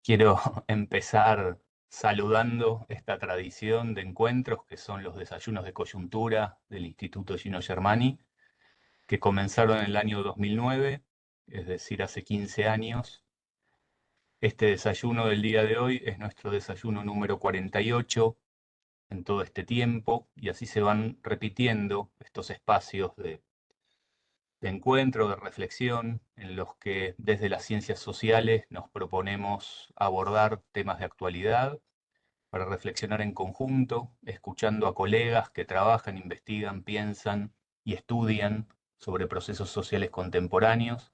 Quiero empezar saludando esta tradición de encuentros que son los desayunos de coyuntura del Instituto Gino Germani, que comenzaron en el año 2009, es decir, hace 15 años. Este desayuno del día de hoy es nuestro desayuno número 48 en todo este tiempo, y así se van repitiendo estos espacios de encuentro, de reflexión, en los que desde las ciencias sociales nos proponemos abordar temas de actualidad para reflexionar en conjunto, escuchando a colegas que trabajan, investigan, piensan y estudian sobre procesos sociales contemporáneos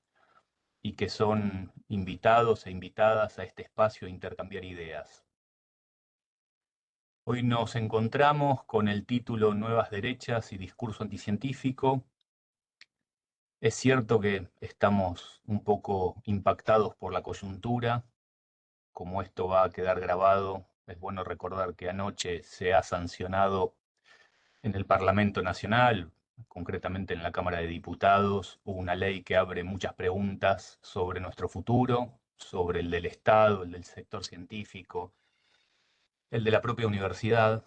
y que son invitados e invitadas a este espacio a intercambiar ideas. Hoy nos encontramos con el título Nuevas derechas y discurso anticientífico. Es cierto que estamos un poco impactados por la coyuntura. Como esto va a quedar grabado, es bueno recordar que anoche se ha sancionado en el Parlamento Nacional, concretamente en la Cámara de Diputados, una ley que abre muchas preguntas sobre nuestro futuro, sobre el del Estado, el del sector científico, el de la propia universidad.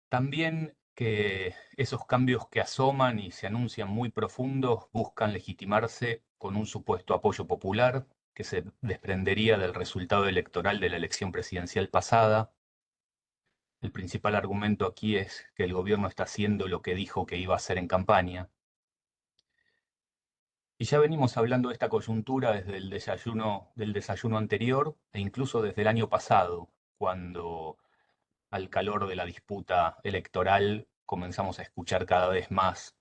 También que esos cambios que asoman y se anuncian muy profundos buscan legitimarse con un supuesto apoyo popular que se desprendería del resultado electoral de la elección presidencial pasada. El principal argumento aquí es que el gobierno está haciendo lo que dijo que iba a hacer en campaña. Y ya venimos hablando de esta coyuntura desde del desayuno anterior e incluso desde el año pasado, cuando al calor de la disputa electoral comenzamos a escuchar cada vez más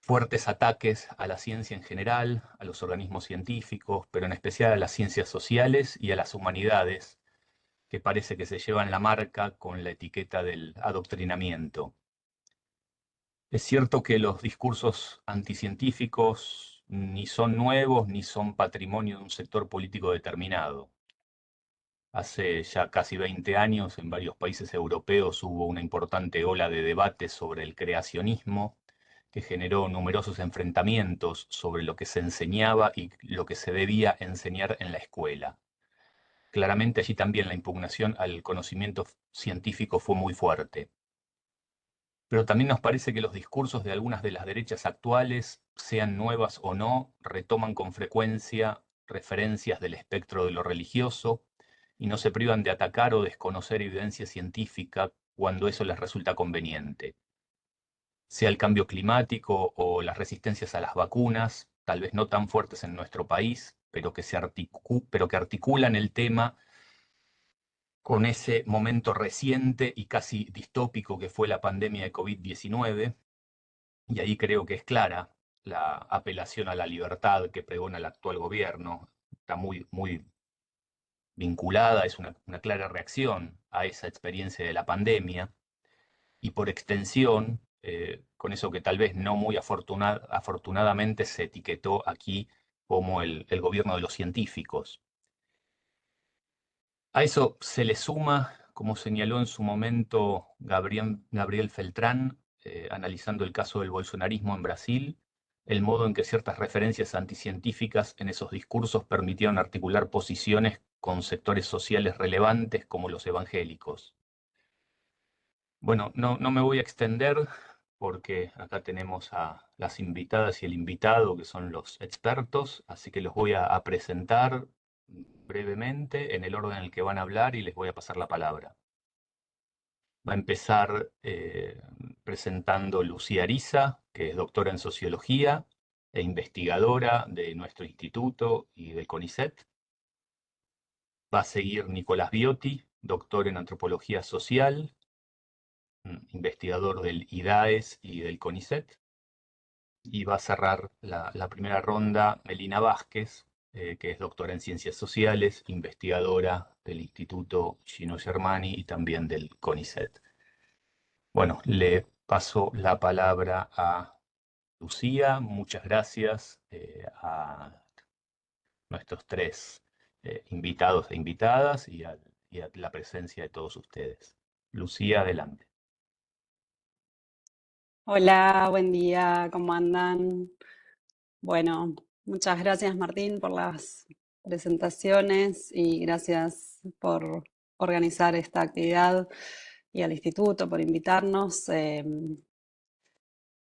fuertes ataques a la ciencia en general, a los organismos científicos, pero en especial a las ciencias sociales y a las humanidades, que parece que se llevan la marca con la etiqueta del adoctrinamiento. Es cierto que los discursos anticientíficos ni son nuevos ni son patrimonio de un sector político determinado. Hace ya casi 20 años en varios países europeos hubo una importante ola de debate sobre el creacionismo que generó numerosos enfrentamientos sobre lo que se enseñaba y lo que se debía enseñar en la escuela. Claramente allí también la impugnación al conocimiento científico fue muy fuerte. Pero también nos parece que los discursos de algunas de las derechas actuales, sean nuevas o no, retoman con frecuencia referencias del espectro de lo religioso y no se privan de atacar o desconocer evidencia científica cuando eso les resulta conveniente. Sea el cambio climático o las resistencias a las vacunas, tal vez no tan fuertes en nuestro país, pero que articulan el tema con ese momento reciente y casi distópico que fue la pandemia de COVID-19. Y ahí creo que es clara la apelación a la libertad que pregona el actual gobierno. Está muy vinculada, es una clara reacción a esa experiencia de la pandemia y por extensión, con eso que tal vez no muy afortunadamente se etiquetó aquí como el gobierno de los científicos. A eso se le suma, como señaló en su momento Gabriel Feltrán, analizando el caso del bolsonarismo en Brasil, el modo en que ciertas referencias anticientíficas en esos discursos permitieron articular posiciones con sectores sociales relevantes como los evangélicos. Bueno, no me voy a extender porque acá tenemos a las invitadas y el invitado, que son los expertos, así que los voy a presentar brevemente en el orden en el que van a hablar y les voy a pasar la palabra. Va a empezar presentando Lucía Ariza, que es doctora en sociología e investigadora de nuestro instituto y del CONICET. Va a seguir Nicolás Biotti, doctor en antropología social, investigador del IDAES y del CONICET. Y va a cerrar la primera ronda Melina Vázquez, que es doctora en ciencias sociales, investigadora del Instituto Gino Germani y también del CONICET. Bueno, le paso la palabra a Lucía. Muchas gracias a nuestros tres invitados e invitadas y a la presencia de todos ustedes. Lucía, adelante. Hola, buen día, ¿cómo andan? Bueno, muchas gracias Martín por las presentaciones y gracias por organizar esta actividad y al instituto por invitarnos.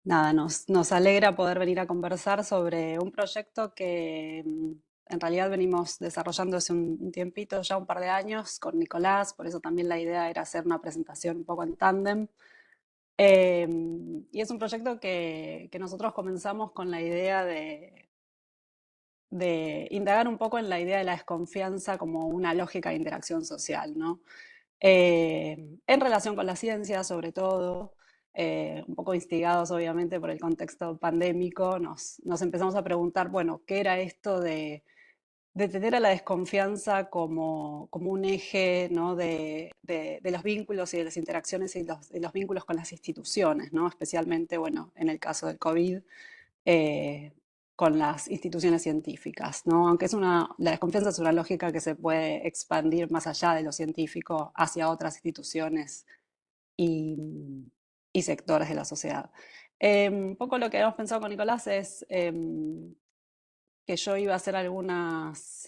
Nada, nos alegra poder venir a conversar sobre un proyecto que en realidad venimos desarrollando hace un tiempito, ya un par de años, con Nicolás, por eso también la idea era hacer una presentación un poco en tándem. Y es un proyecto que nosotros comenzamos con la idea de indagar un poco en la idea de la desconfianza como una lógica de interacción social, ¿no? En relación con la ciencia, sobre todo, un poco instigados obviamente por el contexto pandémico, nos empezamos a preguntar, bueno, ¿qué era esto de tener a la desconfianza como un eje, ¿no? de los vínculos y de las interacciones y de los vínculos con las instituciones, ¿no? Especialmente, bueno, en el caso del COVID, eh, con las instituciones científicas, ¿no? Aunque la desconfianza es una lógica que se puede expandir más allá de lo científico hacia otras instituciones y, y sectores de la sociedad. Un poco lo que hemos pensado con Nicolás es que yo iba a hacer algunos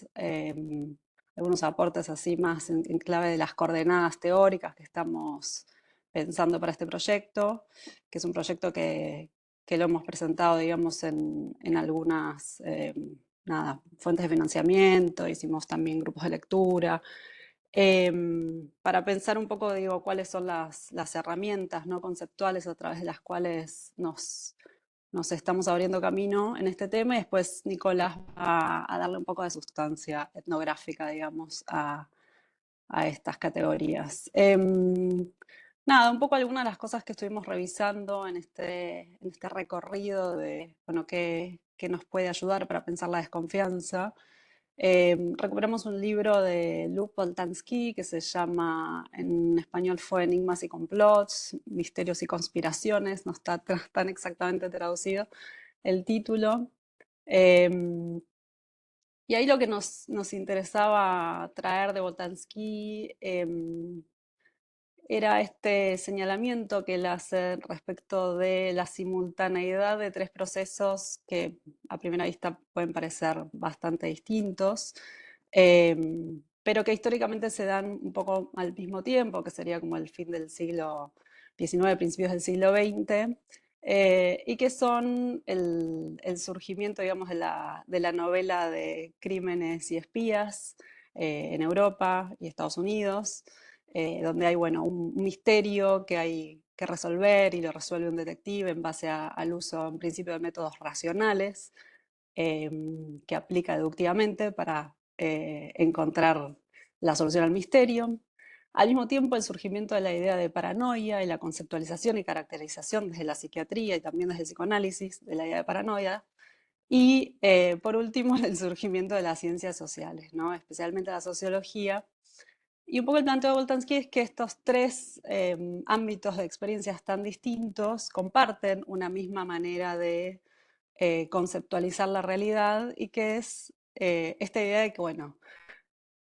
aportes así más en clave de las coordenadas teóricas que estamos pensando para este proyecto, que es un proyecto que lo hemos presentado, digamos, en algunas nada, fuentes de financiamiento, hicimos también grupos de lectura, para pensar un poco, digo, cuáles son las herramientas no conceptuales a través de las cuales nos estamos abriendo camino en este tema y después Nicolás va a darle un poco de sustancia etnográfica, digamos, a estas categorías. Nada, un poco algunas de las cosas que estuvimos revisando en este recorrido de, bueno, qué nos puede ayudar para pensar la desconfianza. Recuperamos un libro de Luc Boltanski que se llama, en español fue Enigmas y complots, misterios y conspiraciones, no está tan exactamente traducido el título. Em, y ahí lo que nos interesaba traer de Boltanski era este señalamiento que él hace respecto de la simultaneidad de tres procesos que a primera vista pueden parecer bastante distintos, pero que históricamente se dan un poco al mismo tiempo, que sería como el fin del siglo XIX, principios del siglo XX, y que son el surgimiento, digamos, de la novela de crímenes y espías en Europa y Estados Unidos, donde hay, bueno, un misterio que hay que resolver y lo resuelve un detective en base al uso, en principio, de métodos racionales que aplica deductivamente para encontrar la solución al misterio. Al mismo tiempo, el surgimiento de la idea de paranoia y la conceptualización y caracterización desde la psiquiatría y también desde el psicoanálisis de la idea de paranoia. Y por último, el surgimiento de las ciencias sociales, ¿no? Especialmente la sociología, y un poco el planteo de Boltanski es que estos tres ámbitos de experiencias tan distintos comparten una misma manera de conceptualizar la realidad y que es esta idea de que, bueno,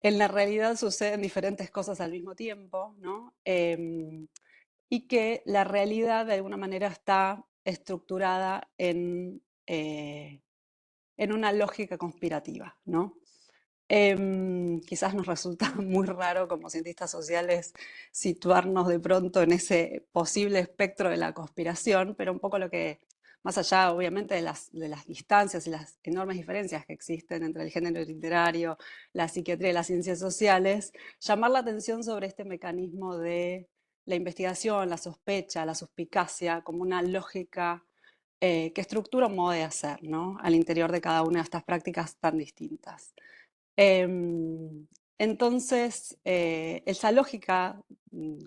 en la realidad suceden diferentes cosas al mismo tiempo, ¿no? Y que la realidad de alguna manera está estructurada en una lógica conspirativa, ¿no? Quizás nos resulta muy raro como cientistas sociales situarnos de pronto en ese posible espectro de la conspiración, pero un poco lo que, más allá obviamente de las distancias y las enormes diferencias que existen entre el género literario, la psiquiatría y las ciencias sociales, llamar la atención sobre este mecanismo de la investigación, la sospecha, la suspicacia como una lógica que estructura un modo de hacer, ¿no? Al interior de cada una de estas prácticas tan distintas. Em, entonces, esa lógica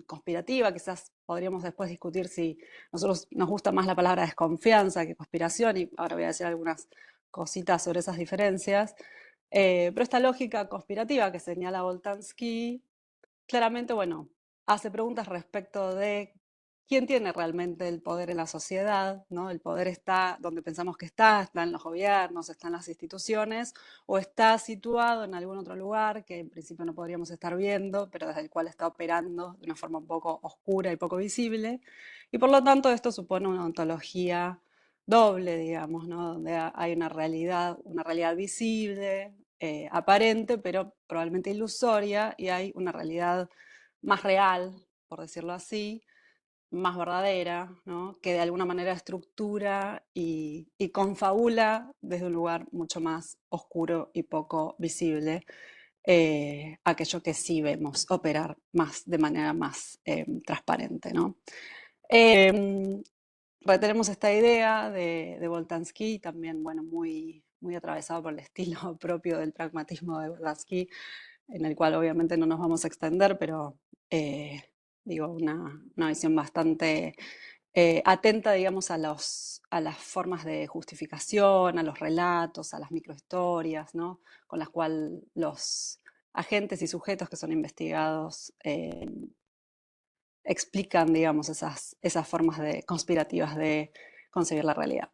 conspirativa, quizás podríamos después discutir si nosotros nos gusta más la palabra desconfianza que conspiración, y ahora voy a decir algunas cositas sobre esas diferencias, pero esta lógica conspirativa que señala Boltanski claramente, bueno, hace preguntas respecto de quién tiene realmente el poder en la sociedad, ¿no? El poder está donde pensamos que está en los gobiernos, está en las instituciones, o está situado en algún otro lugar que en principio no podríamos estar viendo, pero desde el cual está operando de una forma un poco oscura y poco visible. Y por lo tanto esto supone una ontología doble, digamos, ¿no? Donde hay una realidad visible, aparente, pero probablemente ilusoria, y hay una realidad más real, por decirlo así, más verdadera, ¿no? Que de alguna manera estructura y confabula desde un lugar mucho más oscuro y poco visible, aquello que sí vemos operar más de manera más transparente, ¿no? Em, Retenemos esta idea de Boltanski, también, bueno, muy atravesado por el estilo propio del pragmatismo de Boltanski, en el cual obviamente no nos vamos a extender, pero eh, digo, una visión bastante atenta, digamos, a las formas de justificación, a los relatos, a las microhistorias, ¿no? Con las cuales los agentes y sujetos que son investigados explican, digamos, esas formas conspirativas de concebir la realidad.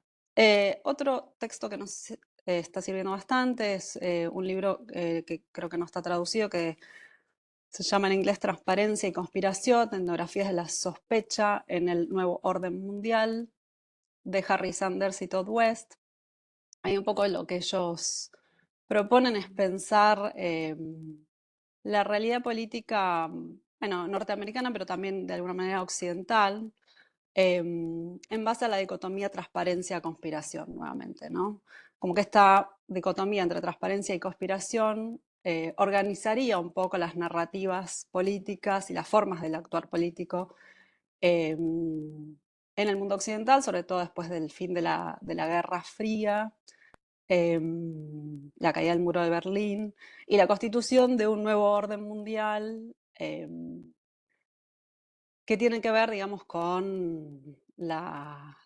Otro texto que nos está sirviendo bastante es un libro que creo que no está traducido, que se llama en inglés Transparencia y Conspiración, etnografías de la sospecha en el nuevo orden mundial, de Harry Sanders y Todd West. Ahí un poco lo que ellos proponen es pensar la realidad política, bueno, norteamericana, pero también de alguna manera occidental, en base a la dicotomía transparencia-conspiración, nuevamente, ¿no? Como que esta dicotomía entre transparencia y conspiración organizaría un poco las narrativas políticas y las formas del actuar político en el mundo occidental, sobre todo después del fin de la Guerra Fría, la caída del muro de Berlín y la constitución de un nuevo orden mundial que tiene que ver, digamos,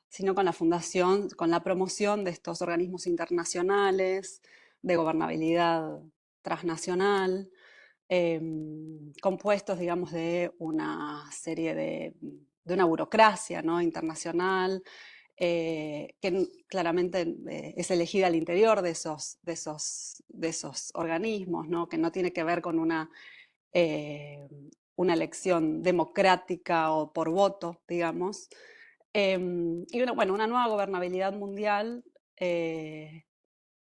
sino con la fundación, con la promoción de estos organismos internacionales de gobernabilidad transnacional, compuestos, digamos, de una serie de una burocracia, ¿no? Internacional, que claramente es elegida al interior de esos organismos, ¿no? Que no tiene que ver con eh, una elección democrática o por voto, digamos. Y bueno, una nueva gobernabilidad mundial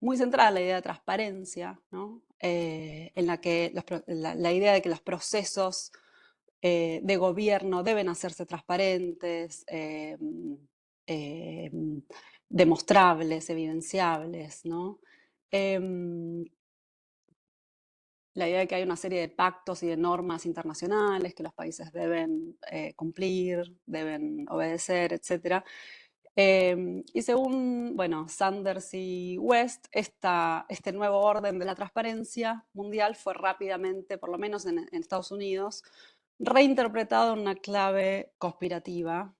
muy centrada en la idea de transparencia, ¿no? En la que la idea de que los procesos de gobierno deben hacerse transparentes, eh, demostrables, evidenciables, ¿no? Em, la idea de que hay una serie de pactos y de normas internacionales que los países deben cumplir, deben obedecer, etcétera. Y según, bueno, Sanders y West, este nuevo orden de la transparencia mundial fue rápidamente, por lo menos en Estados Unidos, reinterpretado en una clave conspirativa,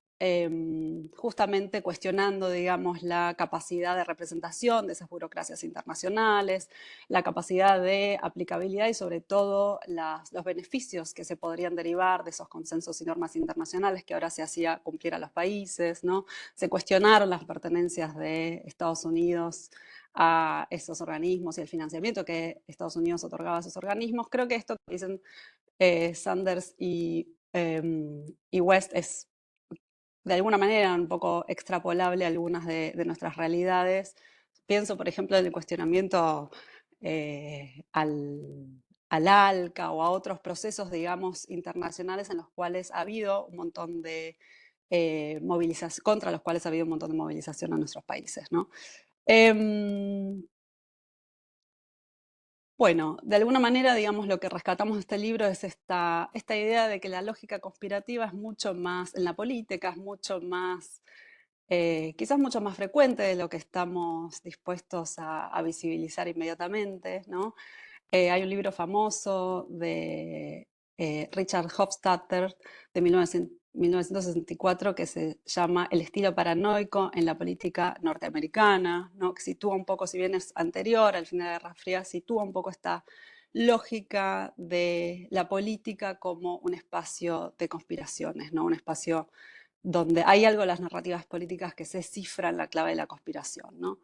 justamente cuestionando, digamos, la capacidad de representación de esas burocracias internacionales, la capacidad de aplicabilidad y sobre todo los beneficios que se podrían derivar de esos consensos y normas internacionales que ahora se hacía cumplir a los países, ¿no? Se cuestionaron las pertenencias de Estados Unidos a esos organismos y el financiamiento que Estados Unidos otorgaba a esos organismos. Creo que esto que dicen Sanders y West es de alguna manera un poco extrapolable a algunas de nuestras realidades. Pienso, por ejemplo, en el cuestionamiento al ALCA o a otros procesos, digamos, internacionales en los cuales ha habido un montón de movilización, contra los cuales ha habido un montón de movilización en nuestros países, ¿no? Bueno, de alguna manera, digamos, lo que rescatamos de este libro es esta idea de que la lógica conspirativa es mucho más, en la política, es mucho más, quizás mucho más frecuente de lo que estamos dispuestos a visibilizar inmediatamente, ¿no? Hay un libro famoso de Richard Hofstadter de 1964 que se llama El estilo paranoico en la política norteamericana, ¿no? Que sitúa un poco, si bien es anterior al fin de la Guerra Fría, sitúa un poco esta lógica de la política como un espacio de conspiraciones, ¿no? Un espacio donde hay algo en las narrativas políticas que se cifra en la clave de la conspiración, ¿no?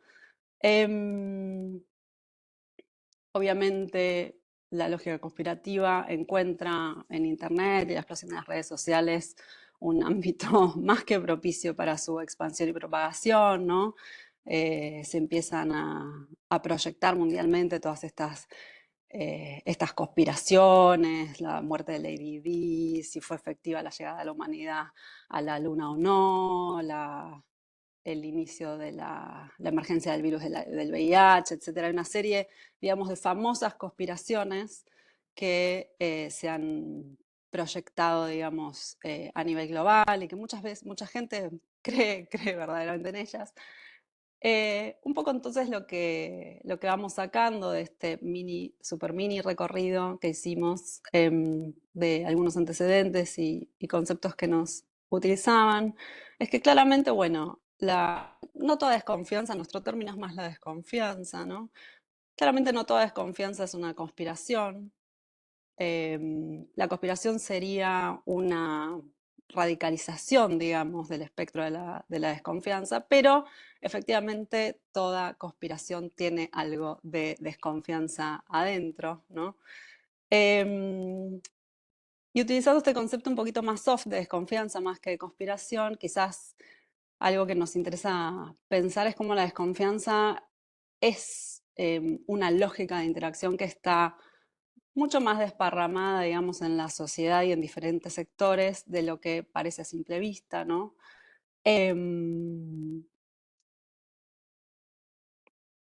Em, Obviamente, la lógica conspirativa encuentra en Internet y la explosión de las redes sociales un ámbito más que propicio para su expansión y propagación, ¿no? se empiezan a proyectar mundialmente todas estas conspiraciones, la muerte de Lady Di, si fue efectiva la llegada de la humanidad a la Luna o no, el inicio de la emergencia del virus del VIH, etcétera. Hay una serie, digamos, de famosas conspiraciones que se han proyectado, digamos, a nivel global y que muchas veces mucha gente cree verdaderamente en ellas. Un poco entonces lo que vamos sacando de este super mini recorrido que hicimos, de algunos antecedentes y conceptos que nos utilizaban, es que claramente, bueno, no toda desconfianza, nuestro término es más la desconfianza, ¿no? Claramente no toda desconfianza es una conspiración. La conspiración sería una radicalización, digamos, del espectro de la desconfianza, pero efectivamente toda conspiración tiene algo de desconfianza adentro, ¿no? Em, y utilizando este concepto un poquito más soft de desconfianza más que de conspiración, quizás algo que nos interesa pensar es cómo la desconfianza es una lógica de interacción que está mucho más desparramada, digamos, en la sociedad y en diferentes sectores de lo que parece a simple vista, ¿no? Em,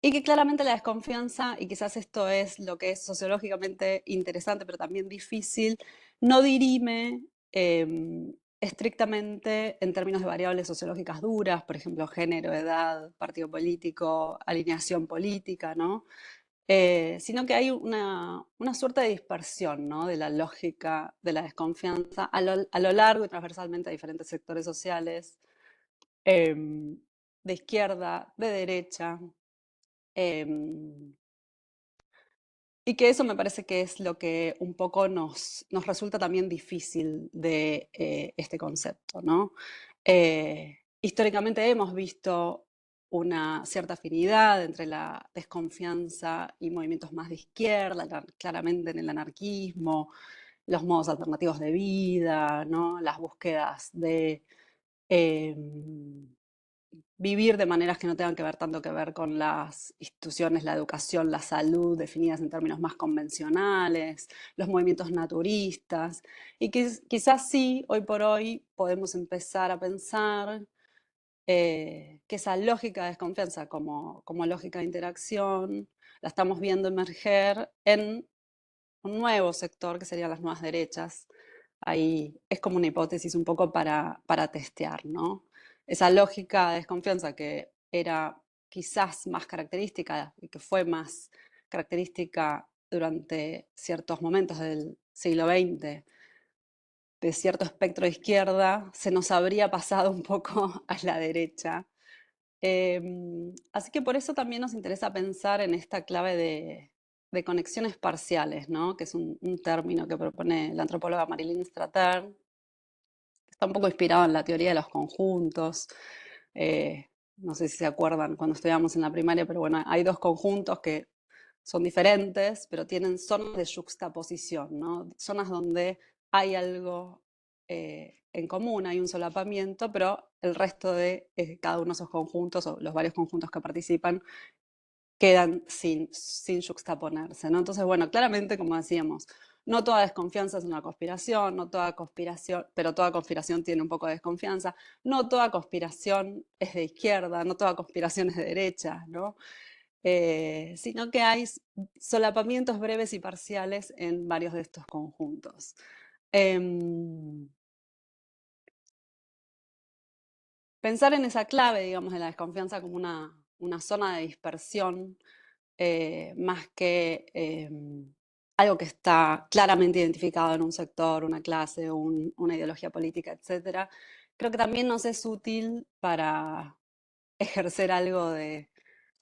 y que claramente la desconfianza, y quizás esto es lo que es sociológicamente interesante, pero también difícil, no dirime estrictamente en términos de variables sociológicas duras, por ejemplo, género, edad, partido político, alineación política, ¿no? Sino que hay una suerte de dispersión, ¿no? De la lógica de la desconfianza a lo largo y transversalmente de diferentes sectores sociales, de izquierda, de derecha, em, y que eso me parece que es lo que un poco nos resulta también difícil de este concepto, ¿no? Históricamente hemos visto una cierta afinidad entre la desconfianza y movimientos más de izquierda, claramente en el anarquismo, los modos alternativos de vida, ¿no? Las búsquedas de em, vivir de maneras que no tengan que ver tanto que ver con las instituciones, la educación, la salud, definidas en términos más convencionales, los movimientos naturistas, y que quizás sí, hoy por hoy podemos empezar a pensar que esa lógica de desconfianza como lógica de interacción la estamos viendo emerger en un nuevo sector que serían las nuevas derechas. Ahí es como una hipótesis un poco para testear, ¿no? Esa lógica de desconfianza que era quizás más característica y que fue más característica durante ciertos momentos del siglo XX de cierto espectro de izquierda, se nos habría pasado un poco a la derecha. Así que por eso también nos interesa pensar en esta clave de conexiones parciales, ¿no? Que es un término que propone la antropóloga Marilyn Strater, que está un poco inspirado en la teoría de los conjuntos. Eh, no sé si se acuerdan cuando estudiamos en la primaria, pero bueno, hay dos conjuntos que son diferentes, pero tienen zonas de juxtaposición, ¿no? Zonas donde hay algo en común, hay un solapamiento, pero el resto de cada uno de esos conjuntos o los varios conjuntos que participan quedan sin juxtaponerse, ¿no? Entonces, bueno, claramente, como decíamos, no toda desconfianza es una conspiración, no toda conspiración, pero toda conspiración tiene un poco de desconfianza, no toda conspiración es de izquierda, no toda conspiración es de derecha, ¿no? Sino que hay solapamientos breves y parciales en varios de estos conjuntos. Em, Pensar en esa clave, digamos, de la desconfianza como una zona de dispersión, más que algo que está claramente identificado en un sector, una clase, una ideología política, etcétera, creo que también nos es útil para ejercer algo de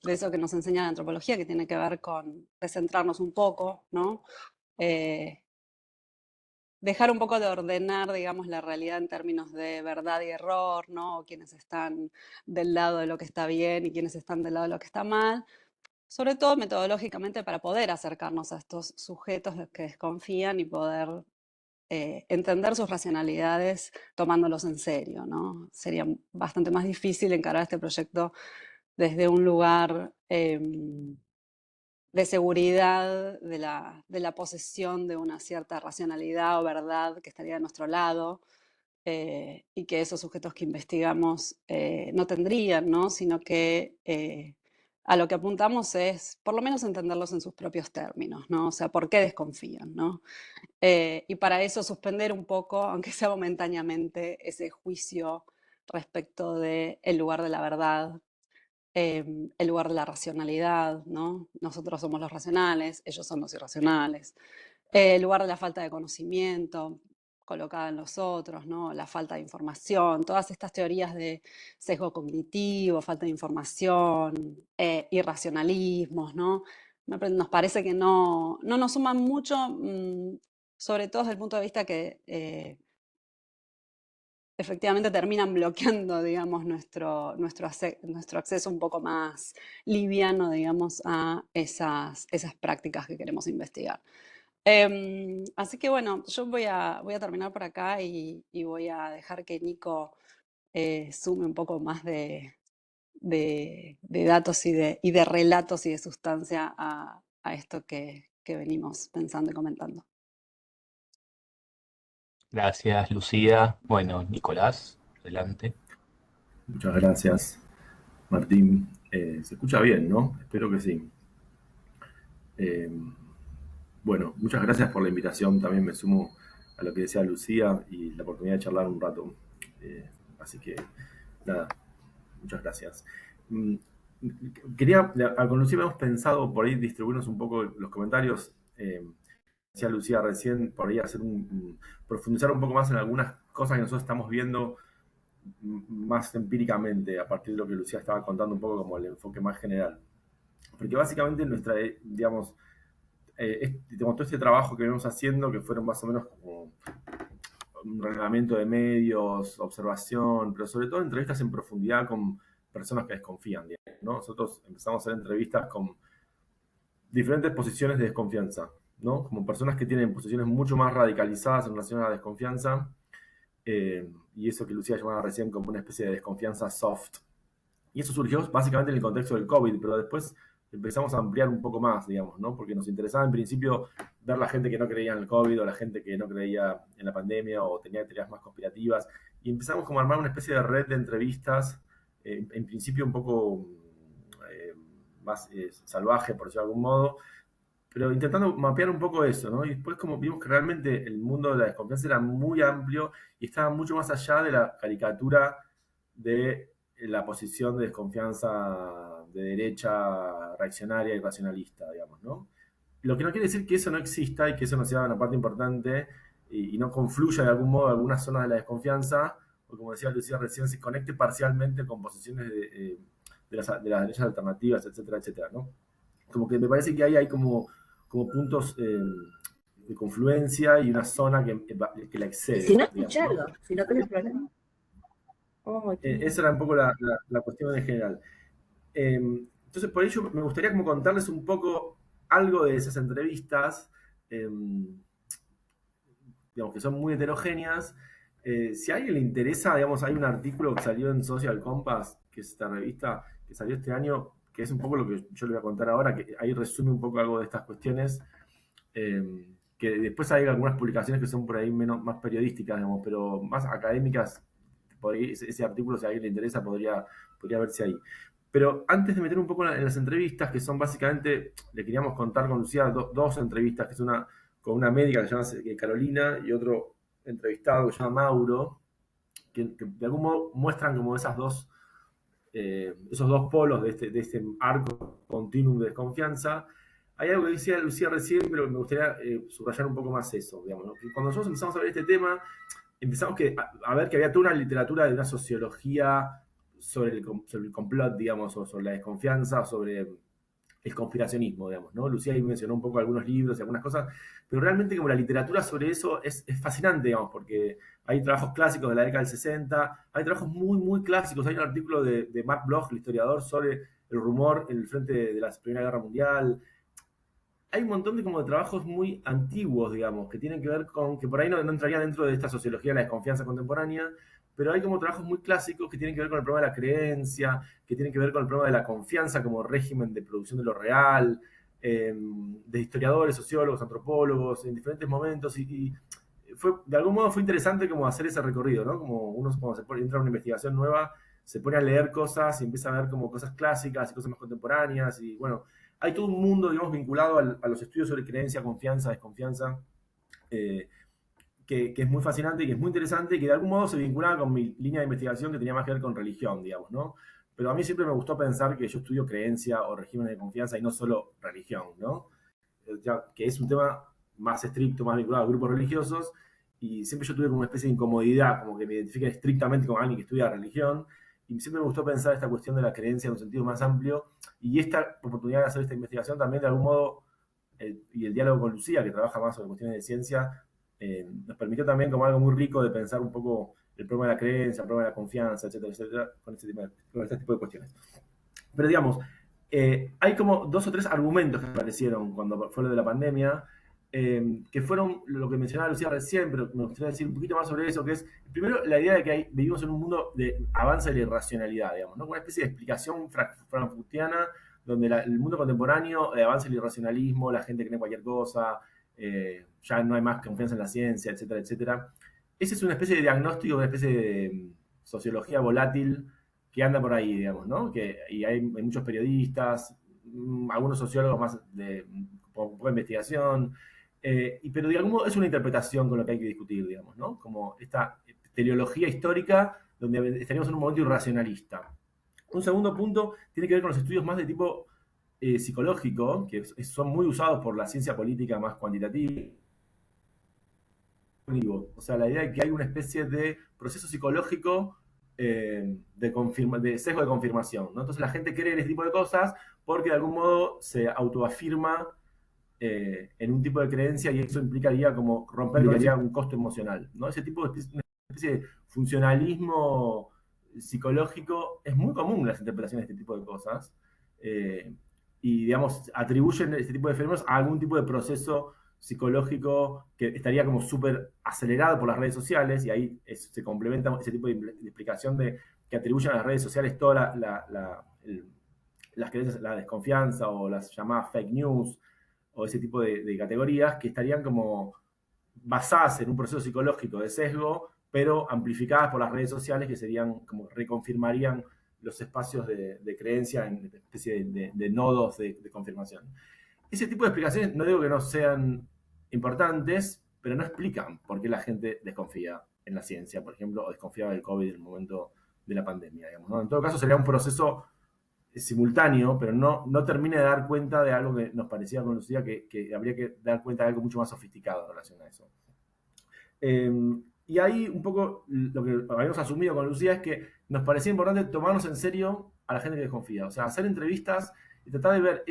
eso que nos enseña la antropología, que tiene que ver con descentrarnos un poco, ¿no? Eh, Dejar un poco de ordenar, digamos, la realidad en términos de verdad y error, ¿no? O quienes están del lado de lo que está bien y quienes están del lado de lo que está mal, sobre todo metodológicamente para poder acercarnos a estos sujetos que desconfían y poder entender sus racionalidades tomándolos en serio, ¿no? Sería bastante más difícil encarar este proyecto desde un lugar de seguridad, de la posesión de una cierta racionalidad o verdad que estaría a nuestro lado, y que esos sujetos que investigamos no tendrían, ¿no? Sino que a lo que apuntamos es por lo menos entenderlos en sus propios términos, ¿no? O sea, ¿por qué desconfían, ¿no? Y para eso suspender un poco, aunque sea momentáneamente, ese juicio respecto del lugar de la verdad, el lugar de la racionalidad, ¿no? Nosotros somos los racionales, ellos son los irracionales. El lugar de la falta de conocimiento colocada en los otros, ¿no? La falta de información, todas estas teorías de sesgo cognitivo, falta de información, irracionalismos, ¿no? Nos parece que no nos suman mucho, sobre todo desde el punto de vista que efectivamente terminan bloqueando, digamos, nuestro acceso un poco más liviano, digamos, a esas prácticas que queremos investigar. Así que bueno, yo voy a terminar por acá y voy a dejar que Nico sume un poco más de datos y de relatos y de sustancia a esto que venimos pensando y comentando. Gracias, Lucía. Bueno, Nicolás, adelante. Muchas gracias, Martín. Se escucha bien, ¿no? Espero que sí. Eh, bueno, muchas gracias por la invitación. También me sumo a lo que decía Lucía y la oportunidad de charlar un rato. Así que, nada, muchas gracias. Quería, con Lucía hemos pensado por ahí distribuirnos un poco los comentarios. Decía Lucía recién, por ahí profundizar un poco más en algunas cosas que nosotros estamos viendo más empíricamente, a partir de lo que Lucía estaba contando un poco como el enfoque más general. Porque básicamente nuestra, digamos, todo este trabajo que venimos haciendo, que fueron más o menos como un reglamento de medios, observación, pero sobre todo entrevistas en profundidad con personas que desconfían, digamos, ¿no? Nosotros empezamos a hacer entrevistas con diferentes posiciones de desconfianza, ¿no? Como personas que tienen posiciones mucho más radicalizadas en relación a la desconfianza, y eso que Lucía llamaba recién como una especie de desconfianza soft. Y eso surgió básicamente en el contexto del COVID, pero después empezamos a ampliar un poco más, digamos, ¿no? Porque nos interesaba en principio ver la gente que no creía en el COVID o la gente que no creía en la pandemia o tenía teorías más conspirativas. Y empezamos como a armar una especie de red de entrevistas, en principio un poco más salvaje, por decirlo de algún modo, pero intentando mapear un poco eso, ¿no? Y después como vimos que realmente el mundo de la desconfianza era muy amplio y estaba mucho más allá de la caricatura de la posición de desconfianza de derecha reaccionaria y racionalista, digamos, ¿no? Lo que no quiere decir que eso no exista y que eso no sea una parte importante y no confluya de algún modo algunas zonas de la desconfianza, o como decía Lucía recién, se conecte parcialmente con posiciones de las derechas alternativas, etcétera, etcétera, ¿no? Como que me parece que ahí hay como puntos de confluencia y una zona que la excede. Si no, digamos, escucharlo, ¿no? si no tenés problema. Oh, Esa era un poco la cuestión en general. Entonces, por ello me gustaría como contarles un poco algo de esas entrevistas, digamos, que son muy heterogéneas. Si a alguien le interesa, digamos, hay un artículo que salió en Social Compass, que es esta revista que salió este año, que es un poco lo que yo le voy a contar ahora, que ahí resume un poco algo de estas cuestiones, que después hay algunas publicaciones que son por ahí más periodísticas, digamos, pero más académicas. Ese artículo, si a alguien le interesa, podría verse ahí. Pero antes de meter un poco en las entrevistas, que son básicamente, le queríamos contar con Lucía dos entrevistas, que es una con una médica que se llama Carolina y otro entrevistado que se llama Mauro, que de algún modo muestran como esos dos polos de este arco continuum de desconfianza. Hay algo que decía Lucía recién, pero me gustaría subrayar un poco más eso, digamos, ¿no? Que cuando nosotros empezamos a ver este tema, empezamos a ver que había toda una literatura de una sociología sobre el complot, digamos, o sobre la desconfianza, sobre el conspiracionismo, digamos, ¿no? Lucía ahí mencionó un poco algunos libros y algunas cosas, pero realmente como la literatura sobre eso es fascinante, digamos, porque hay trabajos clásicos de la década del 60, hay trabajos muy, muy clásicos, hay un artículo de Mark Bloch, el historiador, sobre el rumor en el frente de la Primera Guerra Mundial. Hay un montón de trabajos muy antiguos, digamos, que tienen que ver con, que por ahí no entraría dentro de esta sociología de la desconfianza contemporánea, pero hay como trabajos muy clásicos que tienen que ver con el problema de la creencia, que tienen que ver con el problema de la confianza como régimen de producción de lo real, de historiadores, sociólogos, antropólogos, en diferentes momentos, y de algún modo fue interesante como hacer ese recorrido, ¿no? Como uno cuando entra a una investigación nueva, se pone a leer cosas y empieza a ver como cosas clásicas y cosas más contemporáneas, y bueno, hay todo un mundo, digamos, vinculado a los estudios sobre creencia, confianza, desconfianza, que es muy fascinante y que es muy interesante y que de algún modo se vinculaba con mi línea de investigación que tenía más que ver con religión, digamos, ¿no? Pero a mí siempre me gustó pensar que yo estudio creencia o regímenes de confianza y no solo religión, ¿no? Ya, que es un tema más estricto, más vinculado a grupos religiosos, y siempre yo tuve como una especie de incomodidad, como que me identifiquen estrictamente con alguien que estudia religión, y siempre me gustó pensar esta cuestión de la creencia en un sentido más amplio, y esta oportunidad de hacer esta investigación también de algún modo, y el diálogo con Lucía, que trabaja más sobre cuestiones de ciencia, nos permitió también como algo muy rico de pensar un poco el problema de la creencia, el problema de la confianza, etcétera, etcétera, con este tipo de cuestiones. Pero digamos, hay como 2 o 3 argumentos que aparecieron cuando fue lo de la pandemia, que fueron lo que mencionaba Lucía recién, pero me gustaría decir un poquito más sobre eso, que es, primero, la idea de que vivimos en un mundo de avance de la irracionalidad, digamos, ¿no? Una especie de explicación frankfurtiana, donde el mundo contemporáneo avanza el irracionalismo, la gente cree cualquier cosa, ya no hay más confianza en la ciencia, etcétera, etcétera. Ese es una especie de diagnóstico, una especie de sociología volátil que anda por ahí, digamos, ¿no? Y hay muchos periodistas, algunos sociólogos más con poca investigación, pero de algún modo es una interpretación con lo que hay que discutir, digamos, ¿no? Como esta teleología histórica donde estaríamos en un momento irracionalista. Un segundo punto tiene que ver con los estudios más de tipo psicológico, que son muy usados por la ciencia política más cuantitativa. O sea, la idea de que hay una especie de proceso psicológico de sesgo de confirmación, ¿no? Entonces la gente cree en este tipo de cosas porque de algún modo se autoafirma en un tipo de creencia y eso implicaría como romper un costo emocional, ¿no? Ese tipo de una especie de funcionalismo psicológico es muy común en las interpretaciones de este tipo de cosas, y digamos atribuyen este tipo de fenómenos a algún tipo de proceso psicológico que estaría como súper acelerado por las redes sociales, y ahí se complementa ese tipo de explicación que atribuyen a las redes sociales toda las creencias, la desconfianza o las llamadas fake news o ese tipo de categorías que estarían como basadas en un proceso psicológico de sesgo, pero amplificadas por las redes sociales que serían como reconfirmarían los espacios de creencia en especie de nodos de confirmación. Ese tipo de explicaciones no digo que no sean importantes, pero no explican por qué la gente desconfía en la ciencia, por ejemplo, o desconfiaba del COVID en el momento de la pandemia, digamos, ¿no? En todo caso sería un proceso simultáneo, pero no termina de dar cuenta de algo que nos parecía con Lucía, que habría que dar cuenta de algo mucho más sofisticado en relación a eso. Y ahí un poco lo que habíamos asumido con Lucía es que nos parecía importante tomarnos en serio a la gente que desconfía, o sea, hacer entrevistas y tratar de ver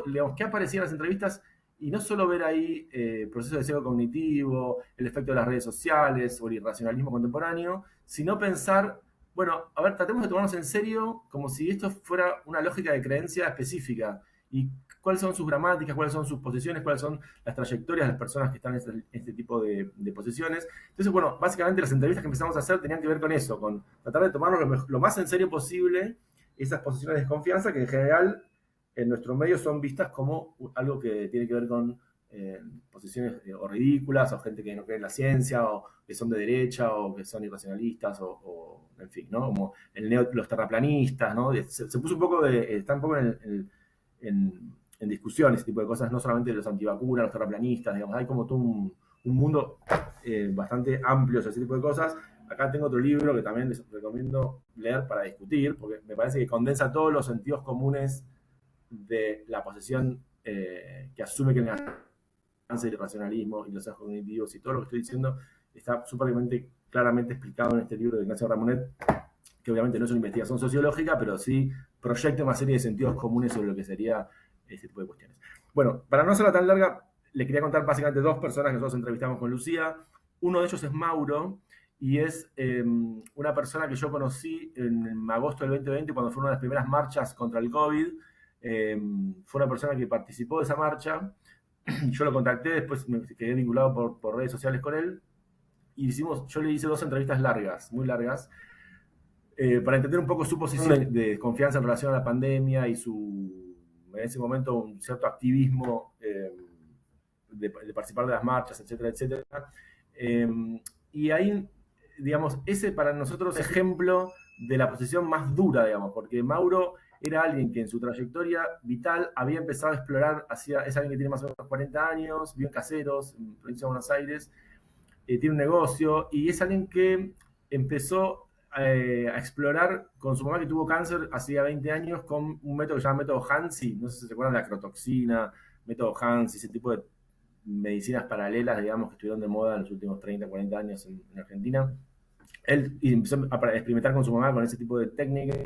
digamos, qué aparecía en las entrevistas y no solo ver ahí procesos de sesgo cognitivo, el efecto de las redes sociales o el irracionalismo contemporáneo, sino pensar, bueno, a ver, tratemos de tomarnos en serio como si esto fuera una lógica de creencia específica y cuáles son sus gramáticas, cuáles son sus posiciones, cuáles son las trayectorias de las personas que están en este tipo de posiciones. Entonces, bueno, básicamente las entrevistas que empezamos a hacer tenían que ver con eso, con tratar de tomarnos lo más en serio posible esas posiciones de desconfianza que en general en nuestro medio son vistas como algo que tiene que ver con posiciones o ridículas, o gente que no cree en la ciencia, o que son de derecha, o que son irracionalistas, o en fin, ¿no? Como los terraplanistas, ¿no? Se puso un poco está un poco en discusión ese tipo de cosas, no solamente de los antivacunas, los terraplanistas, digamos, hay como todo un mundo bastante amplio sobre ese tipo de cosas. Acá tengo otro libro que también les recomiendo leer para discutir, porque me parece que condensa todos los sentidos comunes de la posesión que asume que el el racionalismo y los sesgos cognitivos y todo lo que estoy diciendo está súper claramente explicado en este libro de Ignacio Ramonet, que obviamente no es una investigación sociológica, pero sí proyecta una serie de sentidos comunes sobre lo que sería este tipo de cuestiones. Bueno, para no hacerla tan larga, le quería contar básicamente 2 personas que nosotros entrevistamos con Lucía. Uno de ellos es Mauro, y es una persona que yo conocí en agosto del 2020, cuando fue una de las primeras marchas contra el COVID. Fue una persona que participó de esa marcha. Yo lo contacté, después me quedé vinculado por redes sociales con él. y yo le hice 2 entrevistas largas, muy largas, para entender un poco su posición de desconfianza en relación a la pandemia y en ese momento, un cierto activismo de participar de las marchas, etcétera, etcétera. Y ahí, digamos, ese para nosotros es ejemplo de la posición más dura, digamos, porque Mauro era alguien que en su trayectoria vital había empezado a explorar, es alguien que tiene más o menos 40 años, vive en Caseros, en provincia de Buenos Aires, tiene un negocio, y es alguien que empezó a explorar con su mamá que tuvo cáncer hacía 20 años con un método que se llama método Hansi, no sé si se acuerdan de la acrotoxina, método Hansi, ese tipo de medicinas paralelas, digamos, que estuvieron de moda en los últimos 30, 40 años en Argentina. Él empezó a experimentar con su mamá con ese tipo de técnicas,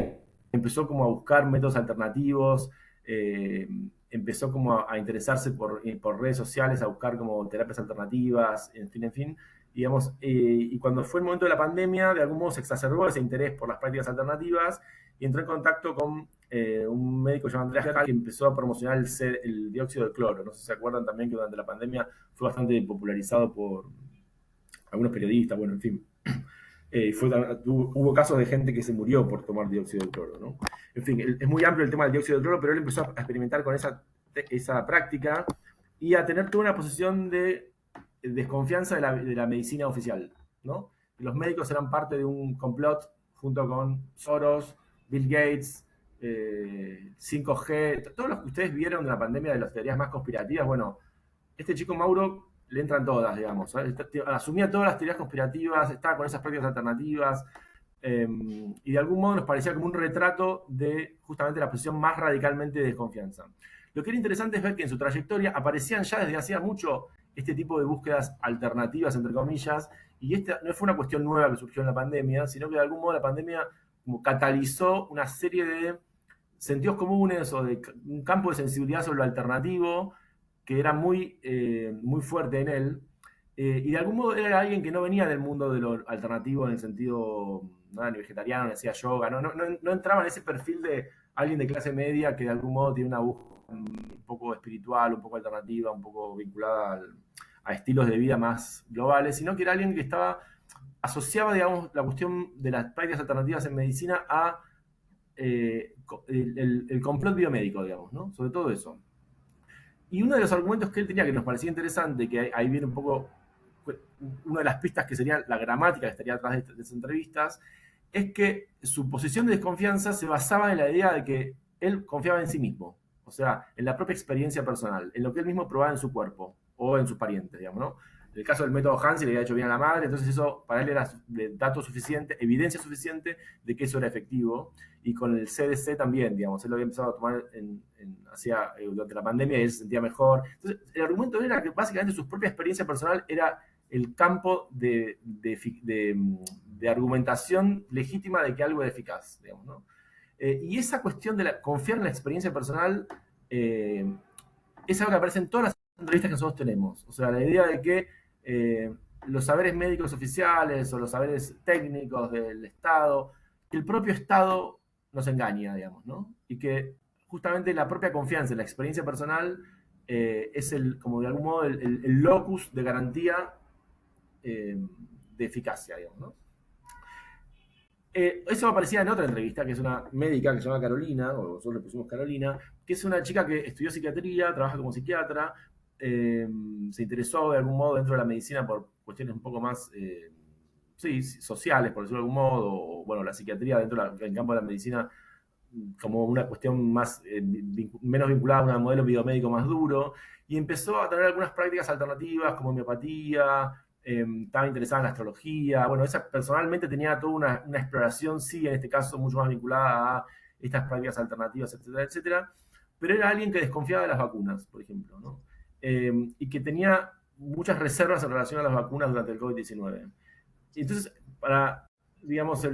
empezó como a buscar métodos alternativos, empezó como a interesarse por redes sociales, a buscar como terapias alternativas, en fin, digamos, y cuando fue el momento de la pandemia, de algún modo se exacerbó ese interés por las prácticas alternativas y entró en contacto con un médico llamado Andreas Hall que empezó a promocionar el dióxido de cloro. No sé si se acuerdan también que durante la pandemia fue bastante popularizado por algunos periodistas, bueno, en fin. Hubo casos de gente que se murió por tomar dióxido de cloro, ¿no? En fin, es muy amplio el tema del dióxido de cloro, pero él empezó a experimentar con esa práctica y a tener toda una posición de desconfianza de la medicina oficial, ¿no? Los médicos eran parte de un complot junto con Soros, Bill Gates, 5G, todos los que ustedes vieron de la pandemia de las teorías más conspirativas. Bueno, este chico Mauro le entran todas, digamos. Asumía todas las teorías conspirativas, estaba con esas prácticas alternativas, y de algún modo nos parecía como un retrato de justamente la posición más radicalmente de desconfianza. Lo que era interesante es ver que en su trayectoria aparecían ya desde hacía mucho este tipo de búsquedas alternativas, entre comillas, y esta no fue una cuestión nueva que surgió en la pandemia, sino que de algún modo la pandemia como catalizó una serie de sentidos comunes o de un campo de sensibilidad sobre lo alternativo que era muy, muy fuerte en él, y de algún modo era alguien que no venía del mundo de lo alternativo en el sentido, no era ni vegetariano, ni hacía yoga, no entraba en ese perfil de alguien de clase media que de algún modo tiene una búsqueda un poco espiritual, un poco alternativa, un poco vinculada a estilos de vida más globales, sino que era alguien que asociaba, digamos, la cuestión de las prácticas alternativas en medicina a el complot biomédico, digamos, ¿no? Sobre todo eso. Y uno de los argumentos que él tenía que nos parecía interesante, que ahí viene un poco una de las pistas que sería la gramática que estaría atrás de estas entrevistas, es que su posición de desconfianza se basaba en la idea de que él confiaba en sí mismo, o sea, en la propia experiencia personal, en lo que él mismo probaba en su cuerpo o en sus parientes, digamos, ¿no? En el caso del método Hansi le había hecho bien a la madre, entonces eso para él era dato suficiente, evidencia suficiente de que eso era efectivo. Y con el CDC también, digamos, él lo había empezado a tomar durante la pandemia y él se sentía mejor. Entonces, el argumento era que básicamente su propia experiencia personal era el campo de argumentación legítima de que algo es eficaz, digamos, ¿no? Y esa cuestión de confiar en la experiencia personal es algo que aparece en todas las entrevistas que nosotros tenemos. O sea, la idea de que los saberes médicos oficiales o los saberes técnicos del Estado, que el propio Estado nos engaña, digamos, ¿no? Y que justamente la propia confianza en la experiencia personal es como de algún modo el locus de garantía de eficacia, digamos, ¿no? Eso aparecía en otra entrevista, que es una médica que se llama Carolina, o nosotros le pusimos Carolina, que es una chica que estudió psiquiatría, trabaja como psiquiatra, se interesó de algún modo dentro de la medicina por cuestiones un poco más sociales, por decirlo de algún modo, o bueno, la psiquiatría dentro del campo de la medicina como una cuestión más, menos vinculada a un modelo biomédico más duro, y empezó a tener algunas prácticas alternativas como homeopatía, estaba interesada en la astrología, bueno, esa personalmente tenía toda una exploración, sí, en este caso mucho más vinculada a estas prácticas alternativas, etcétera, etcétera, pero era alguien que desconfiaba de las vacunas, por ejemplo, ¿no? Y que tenía muchas reservas en relación a las vacunas durante el COVID-19. Y entonces, digamos,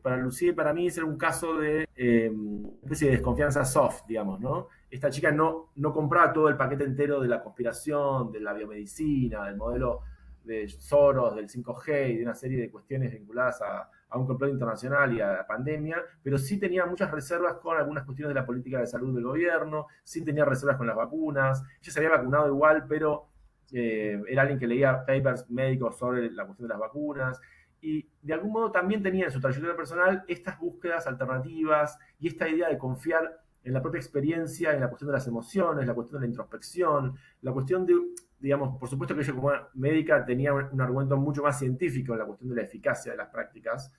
para Lucía y para mí ese era un caso de una especie de desconfianza soft, digamos, ¿no? Esta chica no compraba todo el paquete entero de la conspiración, de la biomedicina, del modelo de Soros, del 5G y de una serie de cuestiones vinculadas a un complot internacional y a la pandemia, pero sí tenía muchas reservas con algunas cuestiones de la política de salud del gobierno, sí tenía reservas con las vacunas, ella se había vacunado igual, pero era alguien que leía papers médicos sobre la cuestión de las vacunas, y de algún modo también tenía en su trayectoria personal estas búsquedas alternativas y esta idea de confiar en la propia experiencia, en la cuestión de las emociones, la cuestión de la introspección, la cuestión de, digamos, por supuesto que ella como médica tenía un argumento mucho más científico en la cuestión de la eficacia de las prácticas,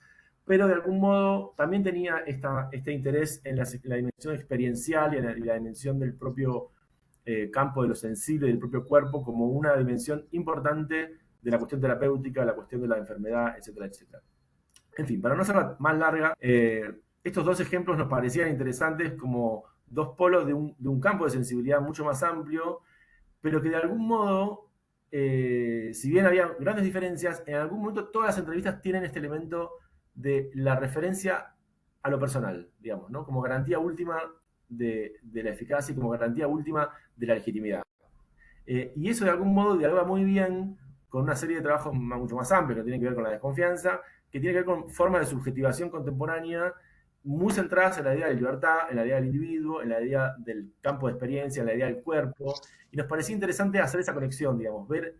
pero de algún modo también tenía este interés en la dimensión experiencial y la dimensión del propio campo de lo sensible del propio cuerpo como una dimensión importante de la cuestión terapéutica, la cuestión de la enfermedad, etcétera, etcétera. En fin, para no hacerla más larga, estos dos ejemplos nos parecían interesantes como dos polos de un campo de sensibilidad mucho más amplio, pero que de algún modo, si bien había grandes diferencias, en algún momento todas las entrevistas tienen este elemento de la referencia a lo personal, digamos, ¿no? Como garantía última de la eficacia y como garantía última de la legitimidad. Y eso de algún modo dialoga muy bien con una serie de trabajos mucho más amplios que tienen que ver con la desconfianza, que tienen que ver con formas de subjetivación contemporánea muy centradas en la idea de libertad, en la idea del individuo, en la idea del campo de experiencia, en la idea del cuerpo. Y nos parecía interesante hacer esa conexión, digamos, ver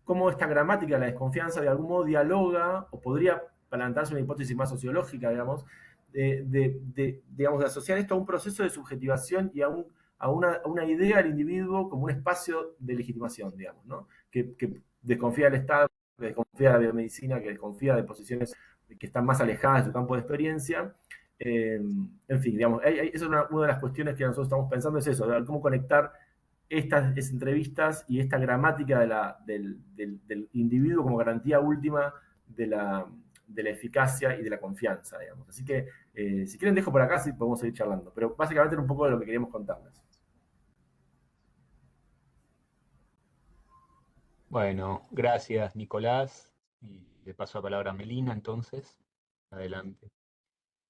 cómo esta gramática de la desconfianza de algún modo dialoga o podría plantearse una hipótesis más sociológica, digamos, digamos, de asociar esto a un proceso de subjetivación y a una idea del individuo como un espacio de legitimación, digamos, ¿no? Que desconfía del Estado, que desconfía de la biomedicina, que desconfía de posiciones que están más alejadas de su campo de experiencia. En fin, digamos, esa es una de las cuestiones que nosotros estamos pensando, es eso, cómo conectar estas entrevistas y esta gramática del individuo como garantía última de la eficacia y de la confianza, digamos. Así que, si quieren, dejo por acá, sí podemos seguir charlando. Pero básicamente era un poco de lo que queríamos contarles. Bueno, gracias Nicolás. Y le paso la palabra a Melina entonces. Adelante.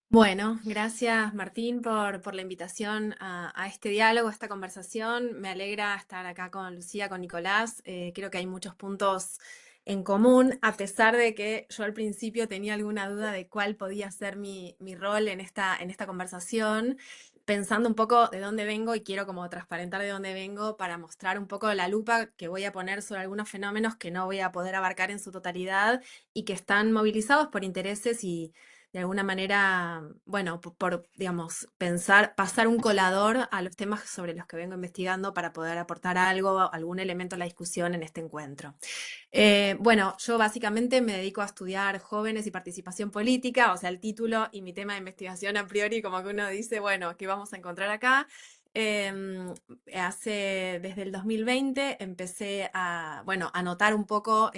Bueno, gracias Martín por la invitación a este diálogo, a esta conversación. Me alegra estar acá con Lucía, con Nicolás. Creo que hay muchos puntos en común, a pesar de que yo al principio tenía alguna duda de cuál podía ser mi rol en esta conversación, pensando un poco de dónde vengo y quiero como transparentar de dónde vengo para mostrar un poco la lupa que voy a poner sobre algunos fenómenos que no voy a poder abarcar en su totalidad y que están movilizados por intereses y de alguna manera, bueno, digamos, pasar un colador a los temas sobre los que vengo investigando para poder aportar algo, algún elemento a la discusión en este encuentro. Bueno, yo básicamente me dedico a estudiar jóvenes y participación política, o sea, el título y mi tema de investigación a priori, como que uno dice, bueno, ¿qué vamos a encontrar acá? Desde el 2020 empecé a notar un poco,